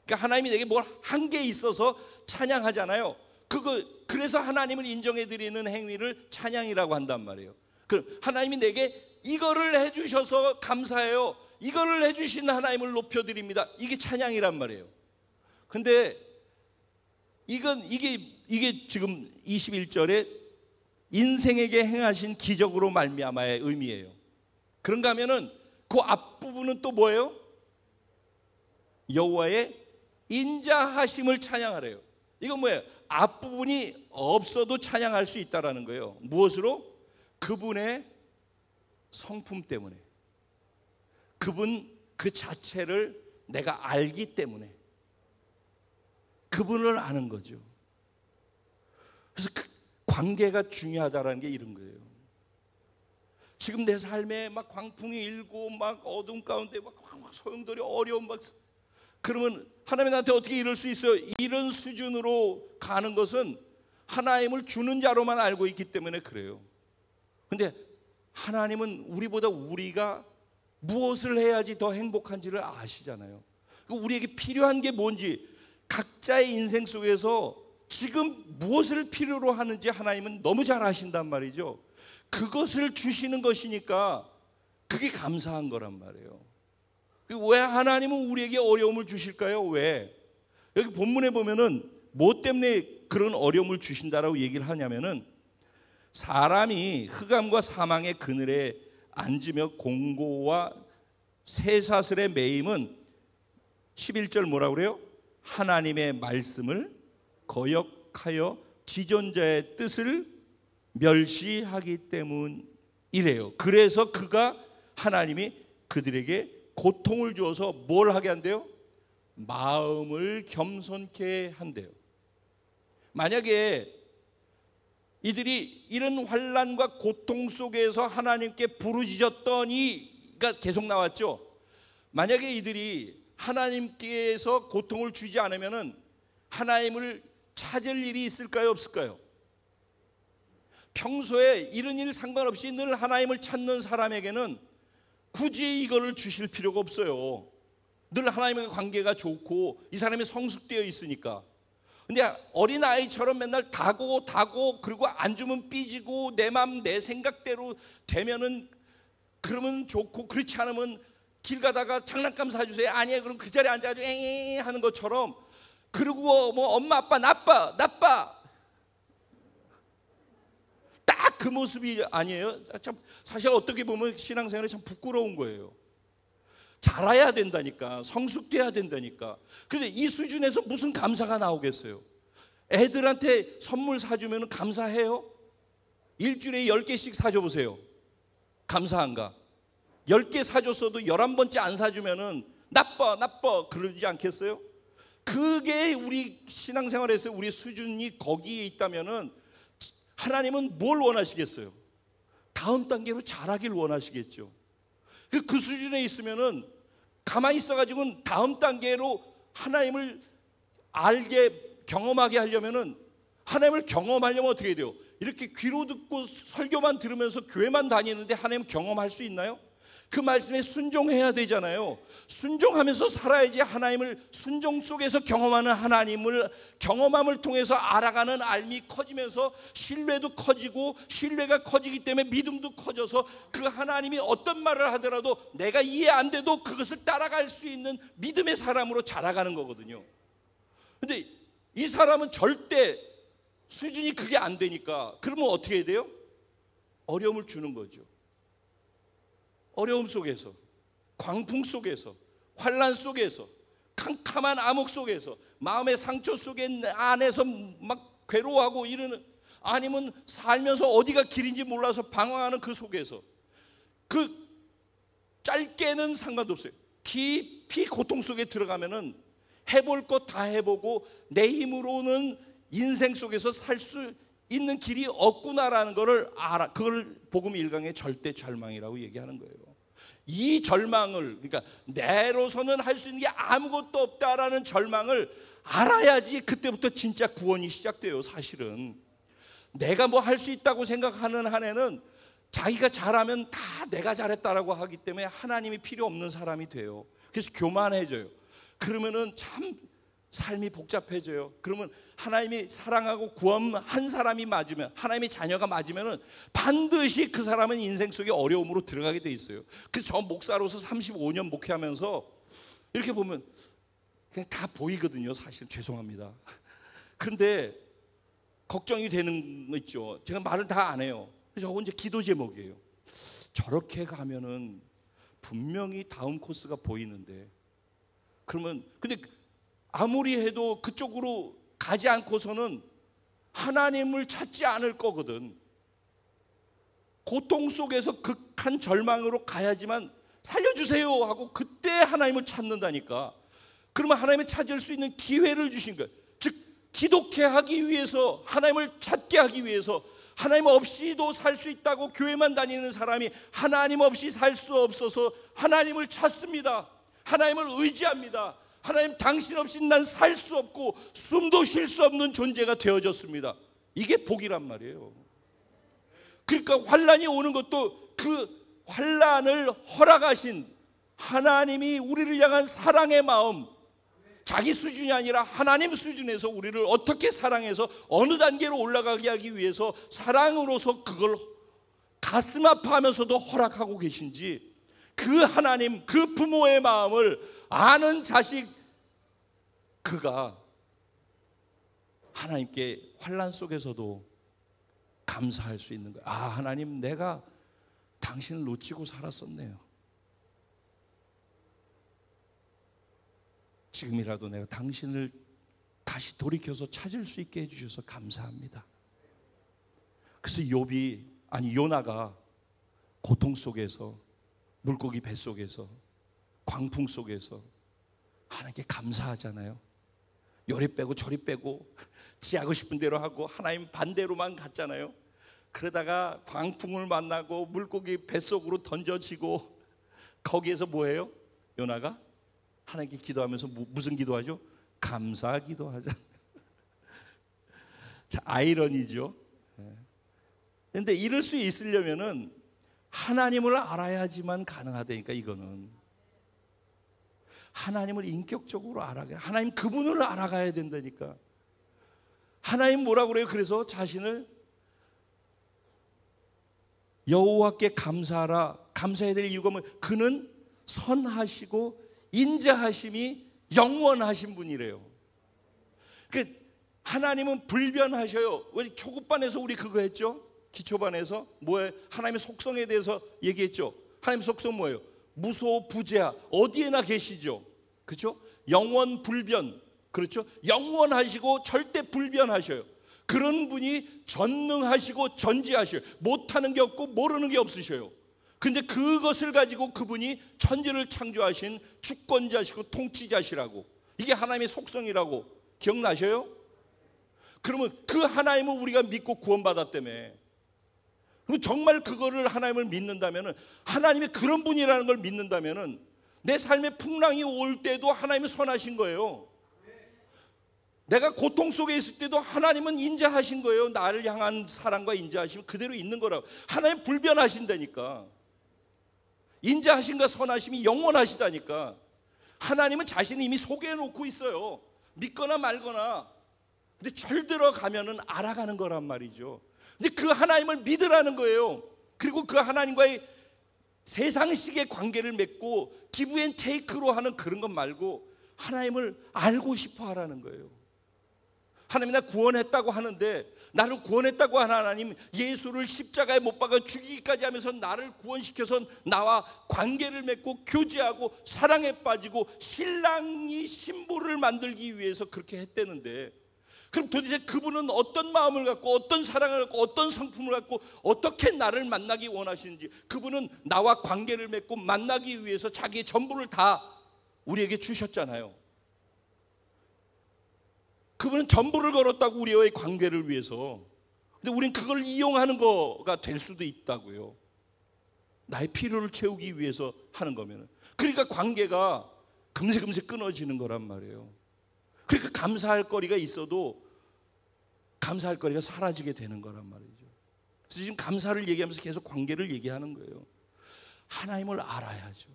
그러니까 하나님이 내게 뭘 한 게 있어서 찬양하잖아요. 그래서 하나님을 인정해드리는 행위를 찬양이라고 한단 말이에요. 하나님이 내게 이거를 해주셔서 감사해요. 이거를 해주신 하나님을 높여드립니다. 이게 찬양이란 말이에요. 근데 이게 지금 21절에 인생에게 행하신 기적으로 말미암아의 의미예요. 그런가 하면은 그 앞부분은 또 뭐예요? 여호와의 인자하심을 찬양하래요. 이건 뭐예요? 앞부분이 없어도 찬양할 수 있다라는 거예요. 무엇으로? 그분의 성품 때문에. 그분 그 자체를 내가 알기 때문에. 그분을 아는 거죠. 그래서 그 관계가 중요하다라는 게 이런 거예요. 지금 내 삶에 막 광풍이 일고 막 어둠 가운데 막 소용돌이 어려움 막 그러면 하나님이 나한테 어떻게 이럴 수 있어요? 이런 수준으로 가는 것은 하나님을 주는 자로만 알고 있기 때문에 그래요. 근데 하나님은 우리보다 우리가 무엇을 해야지 더 행복한지를 아시잖아요. 우리에게 필요한 게 뭔지 각자의 인생 속에서 지금 무엇을 필요로 하는지 하나님은 너무 잘 아신단 말이죠. 그것을 주시는 것이니까 그게 감사한 거란 말이에요. 왜 하나님은 우리에게 어려움을 주실까요? 왜? 여기 본문에 보면은 뭐 때문에 그런 어려움을 주신다라고 얘기를 하냐면은 사람이 흑암과 사망의 그늘에 앉으며 공고와 쇠사슬에 매임은 11절 뭐라고 그래요? 하나님의 말씀을 거역하여 지존자의 뜻을 멸시하기 때문이래요. 그래서 하나님이 그들에게 고통을 주어서 뭘 하게 한대요? 마음을 겸손케 한대요. 만약에 이들이 이런 환난과 고통 속에서 하나님께 부르짖었더니가 계속 나왔죠. 만약에 이들이 하나님께서 고통을 주지 않으면은 하나님을 찾을 일이 있을까요? 없을까요? 평소에 이런 일 상관없이 늘 하나님을 찾는 사람에게는 굳이 이거를 주실 필요가 없어요. 늘 하나님과 관계가 좋고 이 사람이 성숙되어 있으니까. 근데 어린아이처럼 맨날 다고 그리고 안 주면 삐지고 내 맘 내 생각대로 되면은 그러면 좋고 그렇지 않으면 길 가다가 장난감 사주세요. 아니에요. 그럼 그 자리에 앉아가지고 엥 하는 것처럼. 그리고 뭐 엄마 아빠 나빠 딱 그 모습이 아니에요. 참 사실 어떻게 보면 신앙생활이 참 부끄러운 거예요. 자라야 된다니까. 성숙돼야 된다니까. 그런데 이 수준에서 무슨 감사가 나오겠어요? 애들한테 선물 사주면 감사해요? 일주일에 10개씩 사줘 보세요. 감사한가? 10개 사줬어도 11번째 안 사주면 나빠 그러지 않겠어요? 그게 우리 신앙생활에서 우리 수준이 거기에 있다면 하나님은 뭘 원하시겠어요? 다음 단계로 자라길 원하시겠죠. 그 수준에 있으면 가만히 있어가지고는 다음 단계로 하나님을 알게 경험하게 하려면 하나님을 경험하려면 어떻게 돼요? 이렇게 귀로 듣고 설교만 들으면서 교회만 다니는데 하나님 경험할 수 있나요? 그 말씀에 순종해야 되잖아요. 순종하면서 살아야지 하나님을 순종 속에서 경험하는 하나님을 경험함을 통해서 알아가는 알미 커지면서 신뢰도 커지고 신뢰가 커지기 때문에 믿음도 커져서 그 하나님이 어떤 말을 하더라도 내가 이해 안 돼도 그것을 따라갈 수 있는 믿음의 사람으로 자라가는 거거든요. 근데 이 사람은 절대 수준이 그게 안 되니까 그러면 어떻게 해야 돼요? 어려움을 주는 거죠. 어려움 속에서, 광풍 속에서, 환난 속에서, 캄캄한 암흑 속에서, 마음의 상처 속에 안에서 막 괴로워하고 이러는, 아니면 살면서 어디가 길인지 몰라서 방황하는 그 속에서, 그 짧게는 상관도 없어요. 깊이 고통 속에 들어가면은 해볼 것 다 해보고 내 힘으로는 인생 속에서 살 수 있는 길이 없구나라는 것을 알아. 그걸 복음 1강의 절대 절망이라고 얘기하는 거예요. 이 절망을, 그러니까 내로서는 할 수 있는 게 아무것도 없다라는 절망을 알아야지 그때부터 진짜 구원이 시작돼요. 사실은 내가 뭐 할 수 있다고 생각하는 한에는 자기가 잘하면 다 내가 잘했다라고 하기 때문에 하나님이 필요 없는 사람이 돼요. 그래서 교만해져요. 그러면은 참 삶이 복잡해져요. 그러면 하나님이 사랑하고 구원한 사람이 맞으면, 하나님의 자녀가 맞으면은 반드시 그 사람은 인생 속에 어려움으로 들어가게 돼 있어요. 그래서 저 목사로서 35년 목회하면서 이렇게 보면 그냥 다 보이거든요. 사실 죄송합니다. 그런데 걱정이 되는 거 있죠. 제가 말을 다 안 해요. 그래서 저거 이제 기도 제목이에요. 저렇게 가면은 분명히 다음 코스가 보이는데, 그러면 근데 아무리 해도 그쪽으로 가지 않고서는 하나님을 찾지 않을 거거든. 고통 속에서 극한 절망으로 가야지만 살려주세요 하고 그때 하나님을 찾는다니까. 그러면 하나님을 찾을 수 있는 기회를 주신 거예요. 즉 기독해 하기 위해서, 하나님을 찾게 하기 위해서, 하나님 없이도 살 수 있다고 교회만 다니는 사람이 하나님 없이 살 수 없어서 하나님을 찾습니다. 하나님을 의지합니다. 하나님 당신 없이 난 살 수 없고 숨도 쉴 수 없는 존재가 되어졌습니다. 이게 복이란 말이에요. 그러니까 환난이 오는 것도 그 환난을 허락하신 하나님이 우리를 향한 사랑의 마음, 자기 수준이 아니라 하나님 수준에서 우리를 어떻게 사랑해서 어느 단계로 올라가게 하기 위해서 사랑으로서 그걸 가슴 아파하면서도 허락하고 계신지, 그 하나님, 그 부모의 마음을 아는 자식, 그가 하나님께 환난 속에서도 감사할 수 있는 거예요. 아, 하나님, 내가 당신을 놓치고 살았었네요. 지금이라도 내가 당신을 다시 돌이켜서 찾을 수 있게 해주셔서 감사합니다. 그래서 요나가 고통 속에서, 물고기 뱃속에서, 광풍 속에서 하나님께 감사하잖아요. 요리 빼고 저리 빼고 지 하고 싶은 대로 하고 하나님 반대로만 갔잖아요. 그러다가 광풍을 만나고 물고기 뱃속으로 던져지고, 거기에서 뭐해요? 요나가 하나님께 기도하면서 무슨 기도하죠? 감사 기도하잖아요. 자, 아이러니죠. 그런데 이럴 수 있으려면은 하나님을 알아야지만 가능하다니까. 이거는 하나님을 인격적으로 알아가야, 하나님 그분을 알아가야 된다니까. 하나님 뭐라고 그래요? 그래서 자신을 여호와께 감사하라. 감사해야 될 이유가 뭐? 그는 선하시고 인자하심이 영원하신 분이래요. 그 하나님은 불변하셔요. 우리 초급반에서 우리 그거 했죠? 기초반에서 뭐예요? 하나님의 속성에 대해서 얘기했죠. 하나님의 속성 뭐예요? 무소부재하, 어디에나 계시죠. 그렇죠? 영원 불변, 그렇죠? 영원하시고 절대 불변하셔요. 그런 분이 전능하시고 전지하셔요. 못하는 게 없고 모르는 게 없으셔요. 근데 그것을 가지고 그분이 천지를 창조하신 주권자시고 통치자시라고, 이게 하나님의 속성이라고 기억나셔요? 그러면 그 하나님을 우리가 믿고 구원받았다며. 그럼 정말 그거를 하나님을 믿는다면, 하나님의 그런 분이라는 걸 믿는다면 내 삶에 풍랑이 올 때도 하나님이 선하신 거예요. 내가 고통 속에 있을 때도 하나님은 인자하신 거예요. 나를 향한 사랑과 인자하심은 그대로 있는 거라고. 하나님 불변하신다니까. 인자하심과 선하심이 영원하시다니까. 하나님은 자신이 이미 소개해 놓고 있어요. 믿거나 말거나. 근데 절들어 가면은 알아가는 거란 말이죠. 근데 그 하나님을 믿으라는 거예요. 그리고 그 하나님과의 세상식의 관계를 맺고 기브 앤 테이크로 하는 그런 것 말고 하나님을 알고 싶어 하라는 거예요. 하나님이 나 구원했다고 하는데, 나를 구원했다고 하는 하나님, 예수를 십자가에 못 박아 죽이기까지 하면서 나를 구원시켜서 나와 관계를 맺고 교제하고 사랑에 빠지고 신랑이 신부를 만들기 위해서 그렇게 했다는데, 그럼 도대체 그분은 어떤 마음을 갖고 어떤 사랑을 갖고 어떤 성품을 갖고 어떻게 나를 만나기 원하시는지, 그분은 나와 관계를 맺고 만나기 위해서 자기의 전부를 다 우리에게 주셨잖아요. 그분은 전부를 걸었다고, 우리와의 관계를 위해서. 근데 우린 그걸 이용하는 거가 될 수도 있다고요. 나의 필요를 채우기 위해서 하는 거면. 그러니까 관계가 금세금세 끊어지는 거란 말이에요. 그러니까 감사할 거리가 있어도 감사할 거리가 사라지게 되는 거란 말이죠. 그래서 지금 감사를 얘기하면서 계속 관계를 얘기하는 거예요. 하나님을 알아야죠.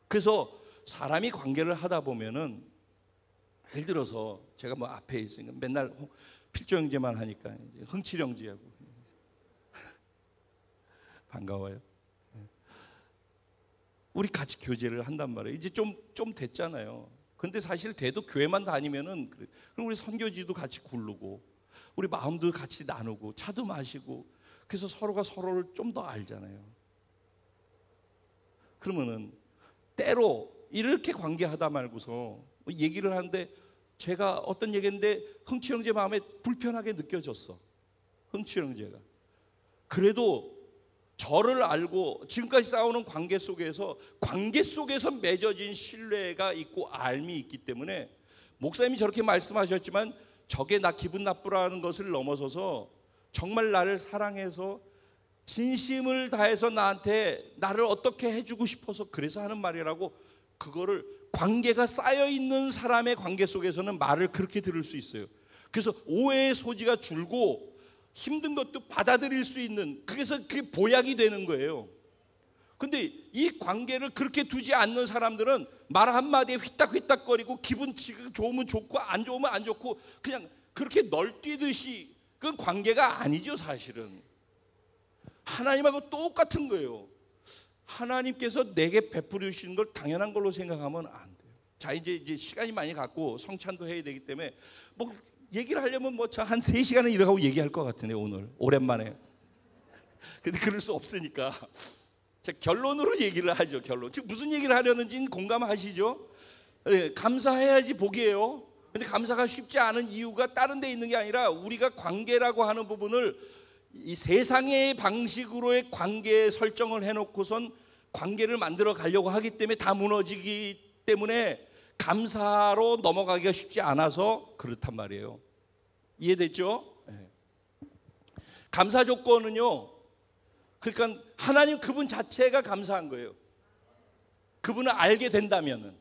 그래서 사람이 관계를 하다 보면은, 예를 들어서 제가 뭐 앞에 있으니까 맨날 필조 형제만 하니까 흥칠 형제하고 반가워요. 우리 같이 교제를 한단 말이에요. 이제 좀 됐잖아요. 근데 사실 돼도 교회만 다니면은, 그럼 우리 선교지도 같이 굴르고 우리 마음도 같이 나누고 차도 마시고, 그래서 서로가 서로를 좀 더 알잖아요. 그러면은 때로 이렇게 관계하다 말고서 얘기를 하는데, 제가 어떤 얘기인데 흥치 형제 마음에 불편하게 느껴졌어. 흥치 형제가. 그래도 저를 알고 지금까지 싸우는 관계 속에서 맺어진 신뢰가 있고 알미 있기 때문에, 목사님이 저렇게 말씀하셨지만 저게 나 기분 나쁘라는 것을 넘어서서 정말 나를 사랑해서 진심을 다해서 나를 어떻게 해주고 싶어서 그래서 하는 말이라고, 그거를 관계가 쌓여있는 사람의 관계 속에서는 말을 그렇게 들을 수 있어요. 그래서 오해의 소지가 줄고 힘든 것도 받아들일 수 있는, 그래서 그게 보약이 되는 거예요. 근데 이 관계를 그렇게 두지 않는 사람들은 말 한마디에 휘딱휘딱거리고 기분 좋으면 좋고 안 좋으면 안 좋고 그냥 그렇게 널뛰듯이, 그건 관계가 아니죠. 사실은 하나님하고 똑같은 거예요. 하나님께서 내게 베풀어 주시는 걸 당연한 걸로 생각하면 안 돼요. 자, 이제 시간이 많이 갔고 성찬도 해야 되기 때문에 뭐 얘기를 하려면 뭐 한 3시간은 이러고 얘기할 것 같은데, 오늘 오랜만에. 근데 그럴 수 없으니까 자, 결론으로 얘기를 하죠. 결론. 지금 무슨 얘기를 하려는지는 공감하시죠? 감사해야지 복이에요. 근데 감사가 쉽지 않은 이유가 다른 데 있는 게 아니라, 우리가 관계라고 하는 부분을 이 세상의 방식으로의 관계 설정을 해놓고선 관계를 만들어 가려고 하기 때문에 다 무너지기 때문에 감사로 넘어가기가 쉽지 않아서 그렇단 말이에요. 이해됐죠? 네. 감사 조건은요, 그러니까 하나님 그분 자체가 감사한 거예요. 그분을 알게 된다면은,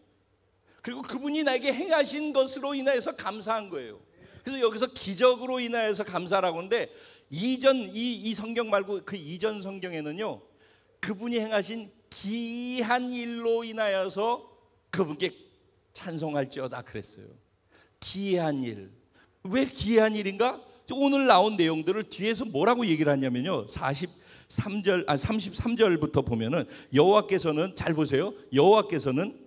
그리고 그분이 나에게 행하신 것으로 인하여서 감사한 거예요. 그래서 여기서 기적으로 인하여서 감사라고 하는데, 이 성경 말고 그 이전 성경에는요, 그분이 행하신 기한 일로 인하여서 그분께 찬송할지어다 그랬어요. 기한 일. 왜 기한 일인가? 오늘 나온 내용들을 뒤에서 뭐라고 얘기를 하냐면요, 33절부터 보면은, 여호와께서는, 잘 보세요, 여호와께서는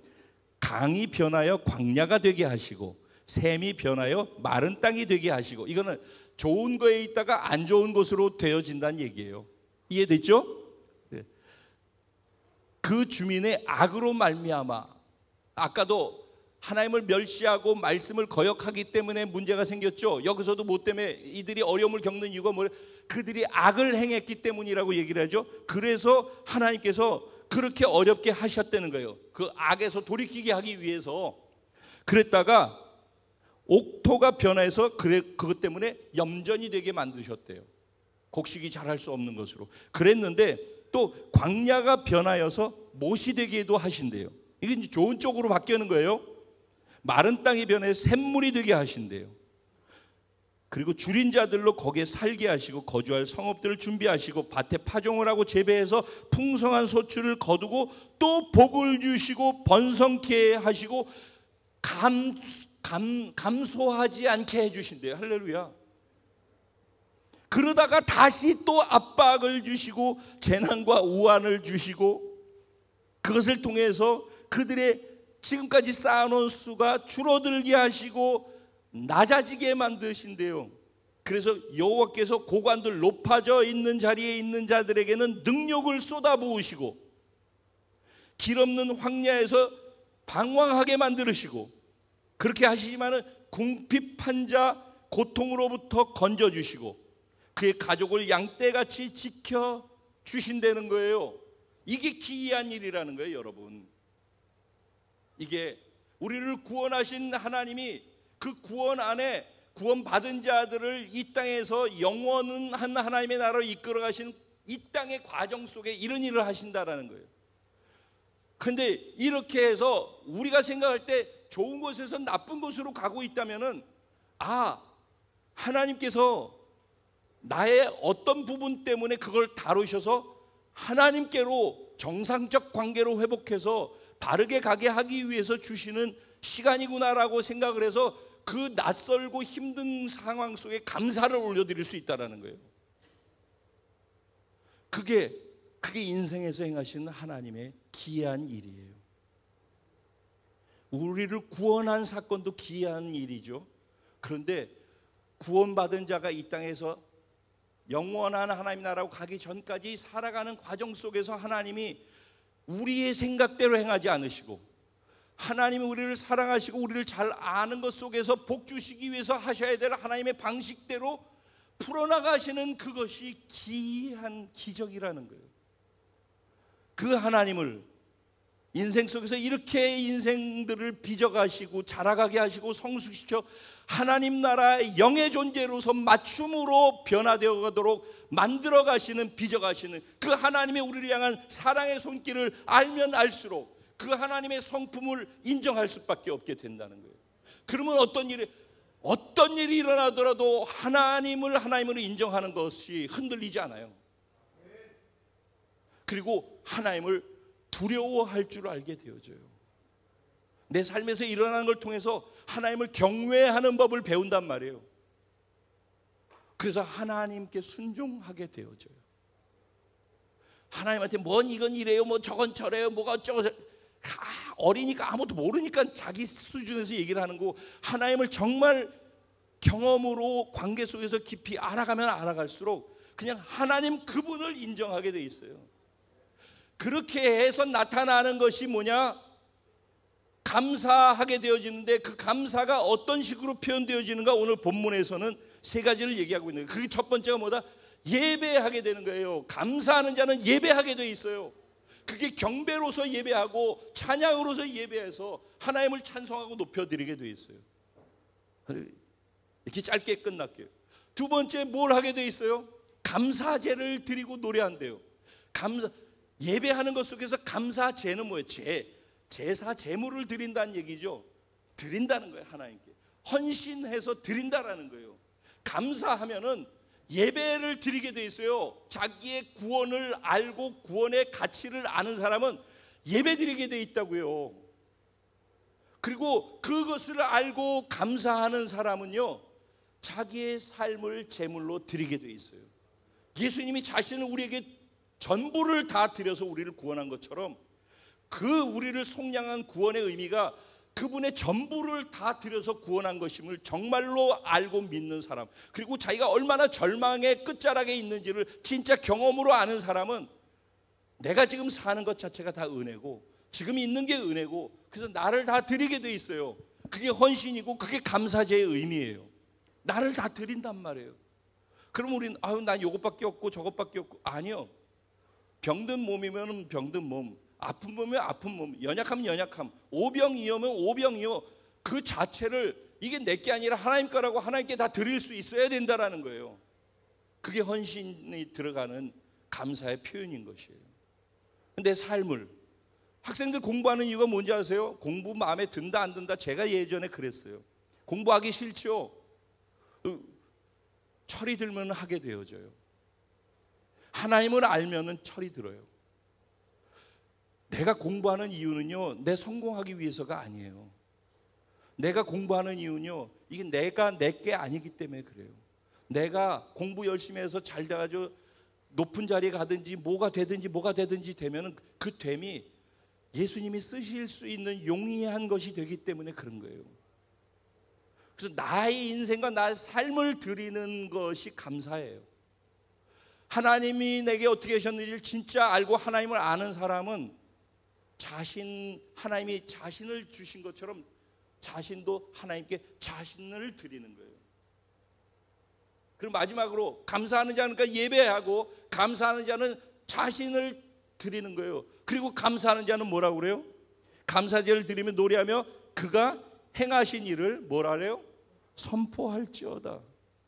강이 변하여 광야가 되게 하시고 샘이 변하여 마른 땅이 되게 하시고, 이거는 좋은 거에 있다가 안 좋은 곳으로 되어진다는 얘기예요. 이해됐죠? 그 주민의 악으로 말미암아, 아까도 하나님을 멸시하고 말씀을 거역하기 때문에 문제가 생겼죠. 여기서도 뭐 때문에 이들이 어려움을 겪는 이유가 뭐예요? 그들이 악을 행했기 때문이라고 얘기를 하죠. 그래서 하나님께서 그렇게 어렵게 하셨다는 거예요. 그 악에서 돌이키게 하기 위해서. 그랬다가 옥토가 변해서 그것 때문에 염전이 되게 만드셨대요. 곡식이 자랄 수 없는 것으로. 그랬는데 또 광야가 변하여서 못이 되게도 하신대요. 이게 이제 좋은 쪽으로 바뀌는 거예요. 마른 땅이 변해서 샘물이 되게 하신대요. 그리고 줄인 자들로 거기에 살게 하시고 거주할 성읍들을 준비하시고 밭에 파종을 하고 재배해서 풍성한 소출을 거두고 또 복을 주시고 번성케 하시고 감소하지 않게 해주신대요. 할렐루야. 그러다가 다시 또 압박을 주시고 재난과 우환을 주시고 그것을 통해서 그들의 지금까지 쌓아놓은 수가 줄어들게 하시고 낮아지게 만드신대요. 그래서 여호와께서 고관들 높아져 있는 자리에 있는 자들에게는 능력을 쏟아부으시고 길 없는 황야에서 방황하게 만드시고, 그렇게 하시지만은 궁핍한 자 고통으로부터 건져주시고 그의 가족을 양떼같이 지켜 주신다는 거예요. 이게 기이한 일이라는 거예요, 여러분. 이게 우리를 구원하신 하나님이 그 구원 안에 구원받은 자들을 이 땅에서 영원한 하나님의 나라로 이끌어 가신 이 땅의 과정 속에 이런 일을 하신다라는 거예요. 근데 이렇게 해서 우리가 생각할 때 좋은 곳에서 나쁜 곳으로 가고 있다면은, 하나님께서 나의 어떤 부분 때문에 그걸 다루셔서 하나님께로 정상적 관계로 회복해서 바르게 가게 하기 위해서 주시는 시간이구나라고 생각을 해서 그 낯설고 힘든 상황 속에 감사를 올려드릴 수 있다는 거예요. 그게 인생에서 행하시는 하나님의 기이한 일이에요. 우리를 구원한 사건도 기이한 일이죠. 그런데 구원받은 자가 이 땅에서 영원한 하나님 나라로 가기 전까지 살아가는 과정 속에서 하나님이 우리의 생각대로 행하지 않으시고, 하나님이 우리를 사랑하시고 우리를 잘 아는 것 속에서 복 주시기 위해서 하셔야 될 하나님의 방식대로 풀어나가시는 그것이 기이한 기적이라는 거예요. 그 하나님을 인생 속에서 이렇게 인생들을 빚어가시고 자라가게 하시고 성숙시켜 하나님 나라의 영의 존재로서 맞춤으로 변화되어 가도록 만들어 가시는, 빚어 가시는 그 하나님의 우리를 향한 사랑의 손길을 알면 알수록 그 하나님의 성품을 인정할 수밖에 없게 된다는 거예요. 그러면 어떤 일이 일어나더라도 하나님으로 인정하는 것이 흔들리지 않아요. 그리고 하나님을 두려워할 줄 알게 되어져요. 내 삶에서 일어나는 걸 통해서 하나님을 경외하는 법을 배운단 말이에요. 그래서 하나님께 순종하게 되어져요. 하나님한테 뭔 이건 이래요, 뭐 저건 저래요, 뭐가 어쩌고 어리니까 아무것도 모르니까 자기 수준에서 얘기를 하는 거, 하나님을 정말 경험으로 관계 속에서 깊이 알아가면 알아갈수록 그냥 하나님 그분을 인정하게 돼 있어요. 그렇게 해서 나타나는 것이 뭐냐? 감사하게 되어지는데, 그 감사가 어떤 식으로 표현되어지는가 오늘 본문에서는 세 가지를 얘기하고 있는 거예요. 그게 첫 번째가 뭐다? 예배하게 되는 거예요. 감사하는 자는 예배하게 돼 있어요. 그게 경배로서 예배하고 찬양으로서 예배해서 하나님을 찬송하고 높여드리게 돼 있어요. 이렇게 짧게 끝날게요. 두 번째 뭘 하게 돼 있어요? 감사제를 드리고 노래한대요. 예배하는 것 속에서 감사제는 뭐예요? 제사 제물을 드린다는 얘기죠. 드린다는 거예요. 하나님께 헌신해서 드린다라는 거예요. 감사하면은 예배를 드리게 돼 있어요. 자기의 구원을 알고 구원의 가치를 아는 사람은 예배 드리게 돼 있다고요. 그리고 그것을 알고 감사하는 사람은요, 자기의 삶을 제물로 드리게 돼 있어요. 예수님이 자신을 우리에게 전부를 다 드려서 우리를 구원한 것처럼, 그 우리를 속량한 구원의 의미가 그분의 전부를 다 드려서 구원한 것임을 정말로 알고 믿는 사람, 그리고 자기가 얼마나 절망의 끝자락에 있는지를 진짜 경험으로 아는 사람은 내가 지금 사는 것 자체가 다 은혜고 지금 있는 게 은혜고 그래서 나를 다 드리게 돼 있어요. 그게 헌신이고 그게 감사제의 의미예요. 나를 다 드린단 말이에요. 그럼 우리는 난 이것밖에 없고 저것밖에 없고 아니요. 병든 몸이면 병든 몸, 아픈 몸이면 아픈 몸, 연약하면 연약함, 오병이어면 오병이어 그 자체를 이게 내게 아니라 하나님 거라고 하나님께 다 드릴 수 있어야 된다라는 거예요. 그게 헌신이 들어가는 감사의 표현인 것이에요. 내 삶을 학생들 공부하는 이유가 뭔지 아세요? 공부 마음에 든다 안 든다. 제가 예전에 그랬어요. 공부하기 싫죠. 철이 들면 하게 되어져요. 하나님을 알면은 철이 들어요. 내가 공부하는 이유는요, 내 성공하기 위해서가 아니에요. 내가 공부하는 이유는요, 이게 내가 내게 아니기 때문에 그래요. 내가 공부 열심히 해서 잘 돼가지고 높은 자리에 가든지 뭐가 되든지 되면은 그 됨이 예수님이 쓰실 수 있는 용이한 것이 되기 때문에 그런 거예요. 그래서 나의 인생과 나의 삶을 드리는 것이 감사예요. 하나님이 내게 어떻게 하셨는지 진짜 알고 하나님을 아는 사람은 하나님이 자신을 주신 것처럼 자신도 하나님께 자신을 드리는 거예요. 그리고 마지막으로 감사하는 자는 그러니까 예배하고 감사하는 자는 자신을 드리는 거예요. 그리고 감사하는 자는 뭐라고 그래요? 감사제를 드리며 노래하며 그가 행하신 일을 뭐라 그래요? 선포할지어다.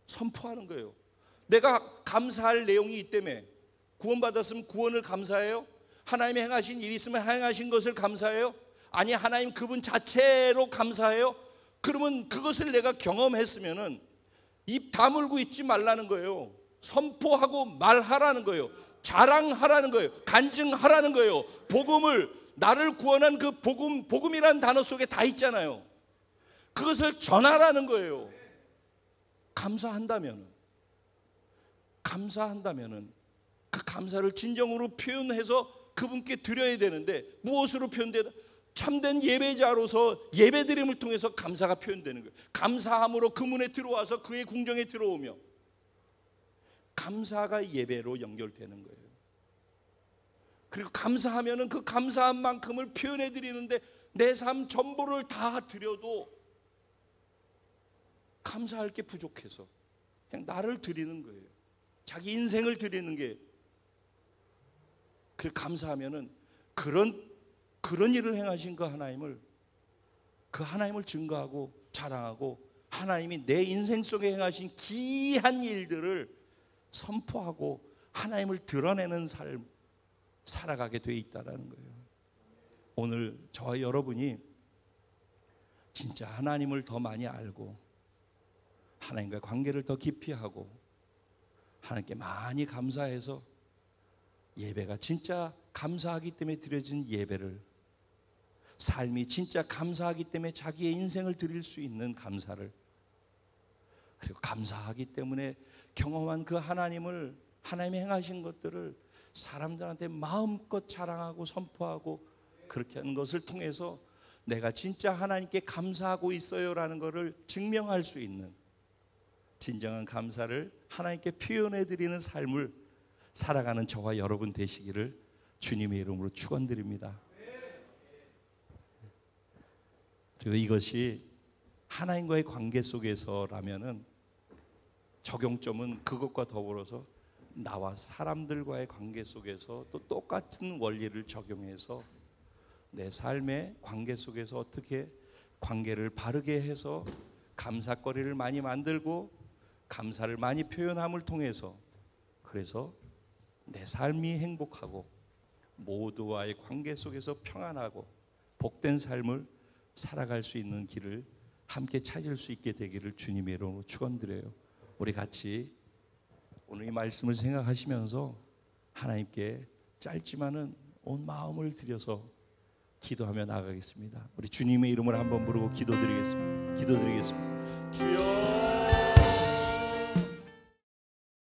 선포하는 거예요. 내가 감사할 내용이 있다며. 구원받았으면 구원을 감사해요? 하나님이 행하신 일이 있으면 행하신 것을 감사해요? 아니 하나님 그분 자체로 감사해요? 그러면 그것을 내가 경험했으면은 입 다물고 있지 말라는 거예요. 선포하고 말하라는 거예요. 자랑하라는 거예요. 간증하라는 거예요. 복음을 나를 구원한 그 복음이라는 단어 속에 다 있잖아요. 그것을 전하라는 거예요. 감사한다면은 그 감사를 진정으로 표현해서 그분께 드려야 되는데 무엇으로 표현되나? 참된 예배자로서 예배드림을 통해서 감사가 표현되는 거예요. 감사함으로 그 문에 들어와서 그의 궁정에 들어오며 감사가 예배로 연결되는 거예요. 그리고 감사하면은 그 감사한 만큼을 표현해 드리는데 내 삶 전부를 다 드려도 감사할 게 부족해서 그냥 나를 드리는 거예요. 자기 인생을 드리는 게. 그 감사하면은 그런 일을 행하신 그 하나님을 증거하고 자랑하고 하나님이 내 인생 속에 행하신 기이한 일들을 선포하고 하나님을 드러내는 삶 살아가게 돼 있다라는 거예요. 오늘 저와 여러분이 진짜 하나님을 더 많이 알고 하나님과 관계를 더 깊이 하고 하나님께 많이 감사해서 예배가 진짜 감사하기 때문에 드려진 예배를, 삶이 진짜 감사하기 때문에 자기의 인생을 드릴 수 있는 감사를, 그리고 감사하기 때문에 경험한 그 하나님이 행하신 것들을 사람들한테 마음껏 자랑하고 선포하고 그렇게 하는 것을 통해서 내가 진짜 하나님께 감사하고 있어요라는 것을 증명할 수 있는 진정한 감사를 하나님께 표현해 드리는 삶을 살아가는 저와 여러분 되시기를 주님의 이름으로 축원드립니다. 그리고 이것이 하나님과의 관계 속에서라면은 적용점은 그것과 더불어서 나와 사람들과의 관계 속에서 또 똑같은 원리를 적용해서 내 삶의 관계 속에서 어떻게 관계를 바르게 해서 감사거리를 많이 만들고 감사를 많이 표현함을 통해서 그래서 내 삶이 행복하고 모두와의 관계 속에서 평안하고 복된 삶을 살아갈 수 있는 길을 함께 찾을 수 있게 되기를 주님의 이름으로 축원드려요. 우리 같이 오늘 이 말씀을 생각하시면서 하나님께 짧지만은 온 마음을 들여서 기도하며 나가겠습니다. 우리 주님의 이름을 한번 부르고 기도드리겠습니다. 주여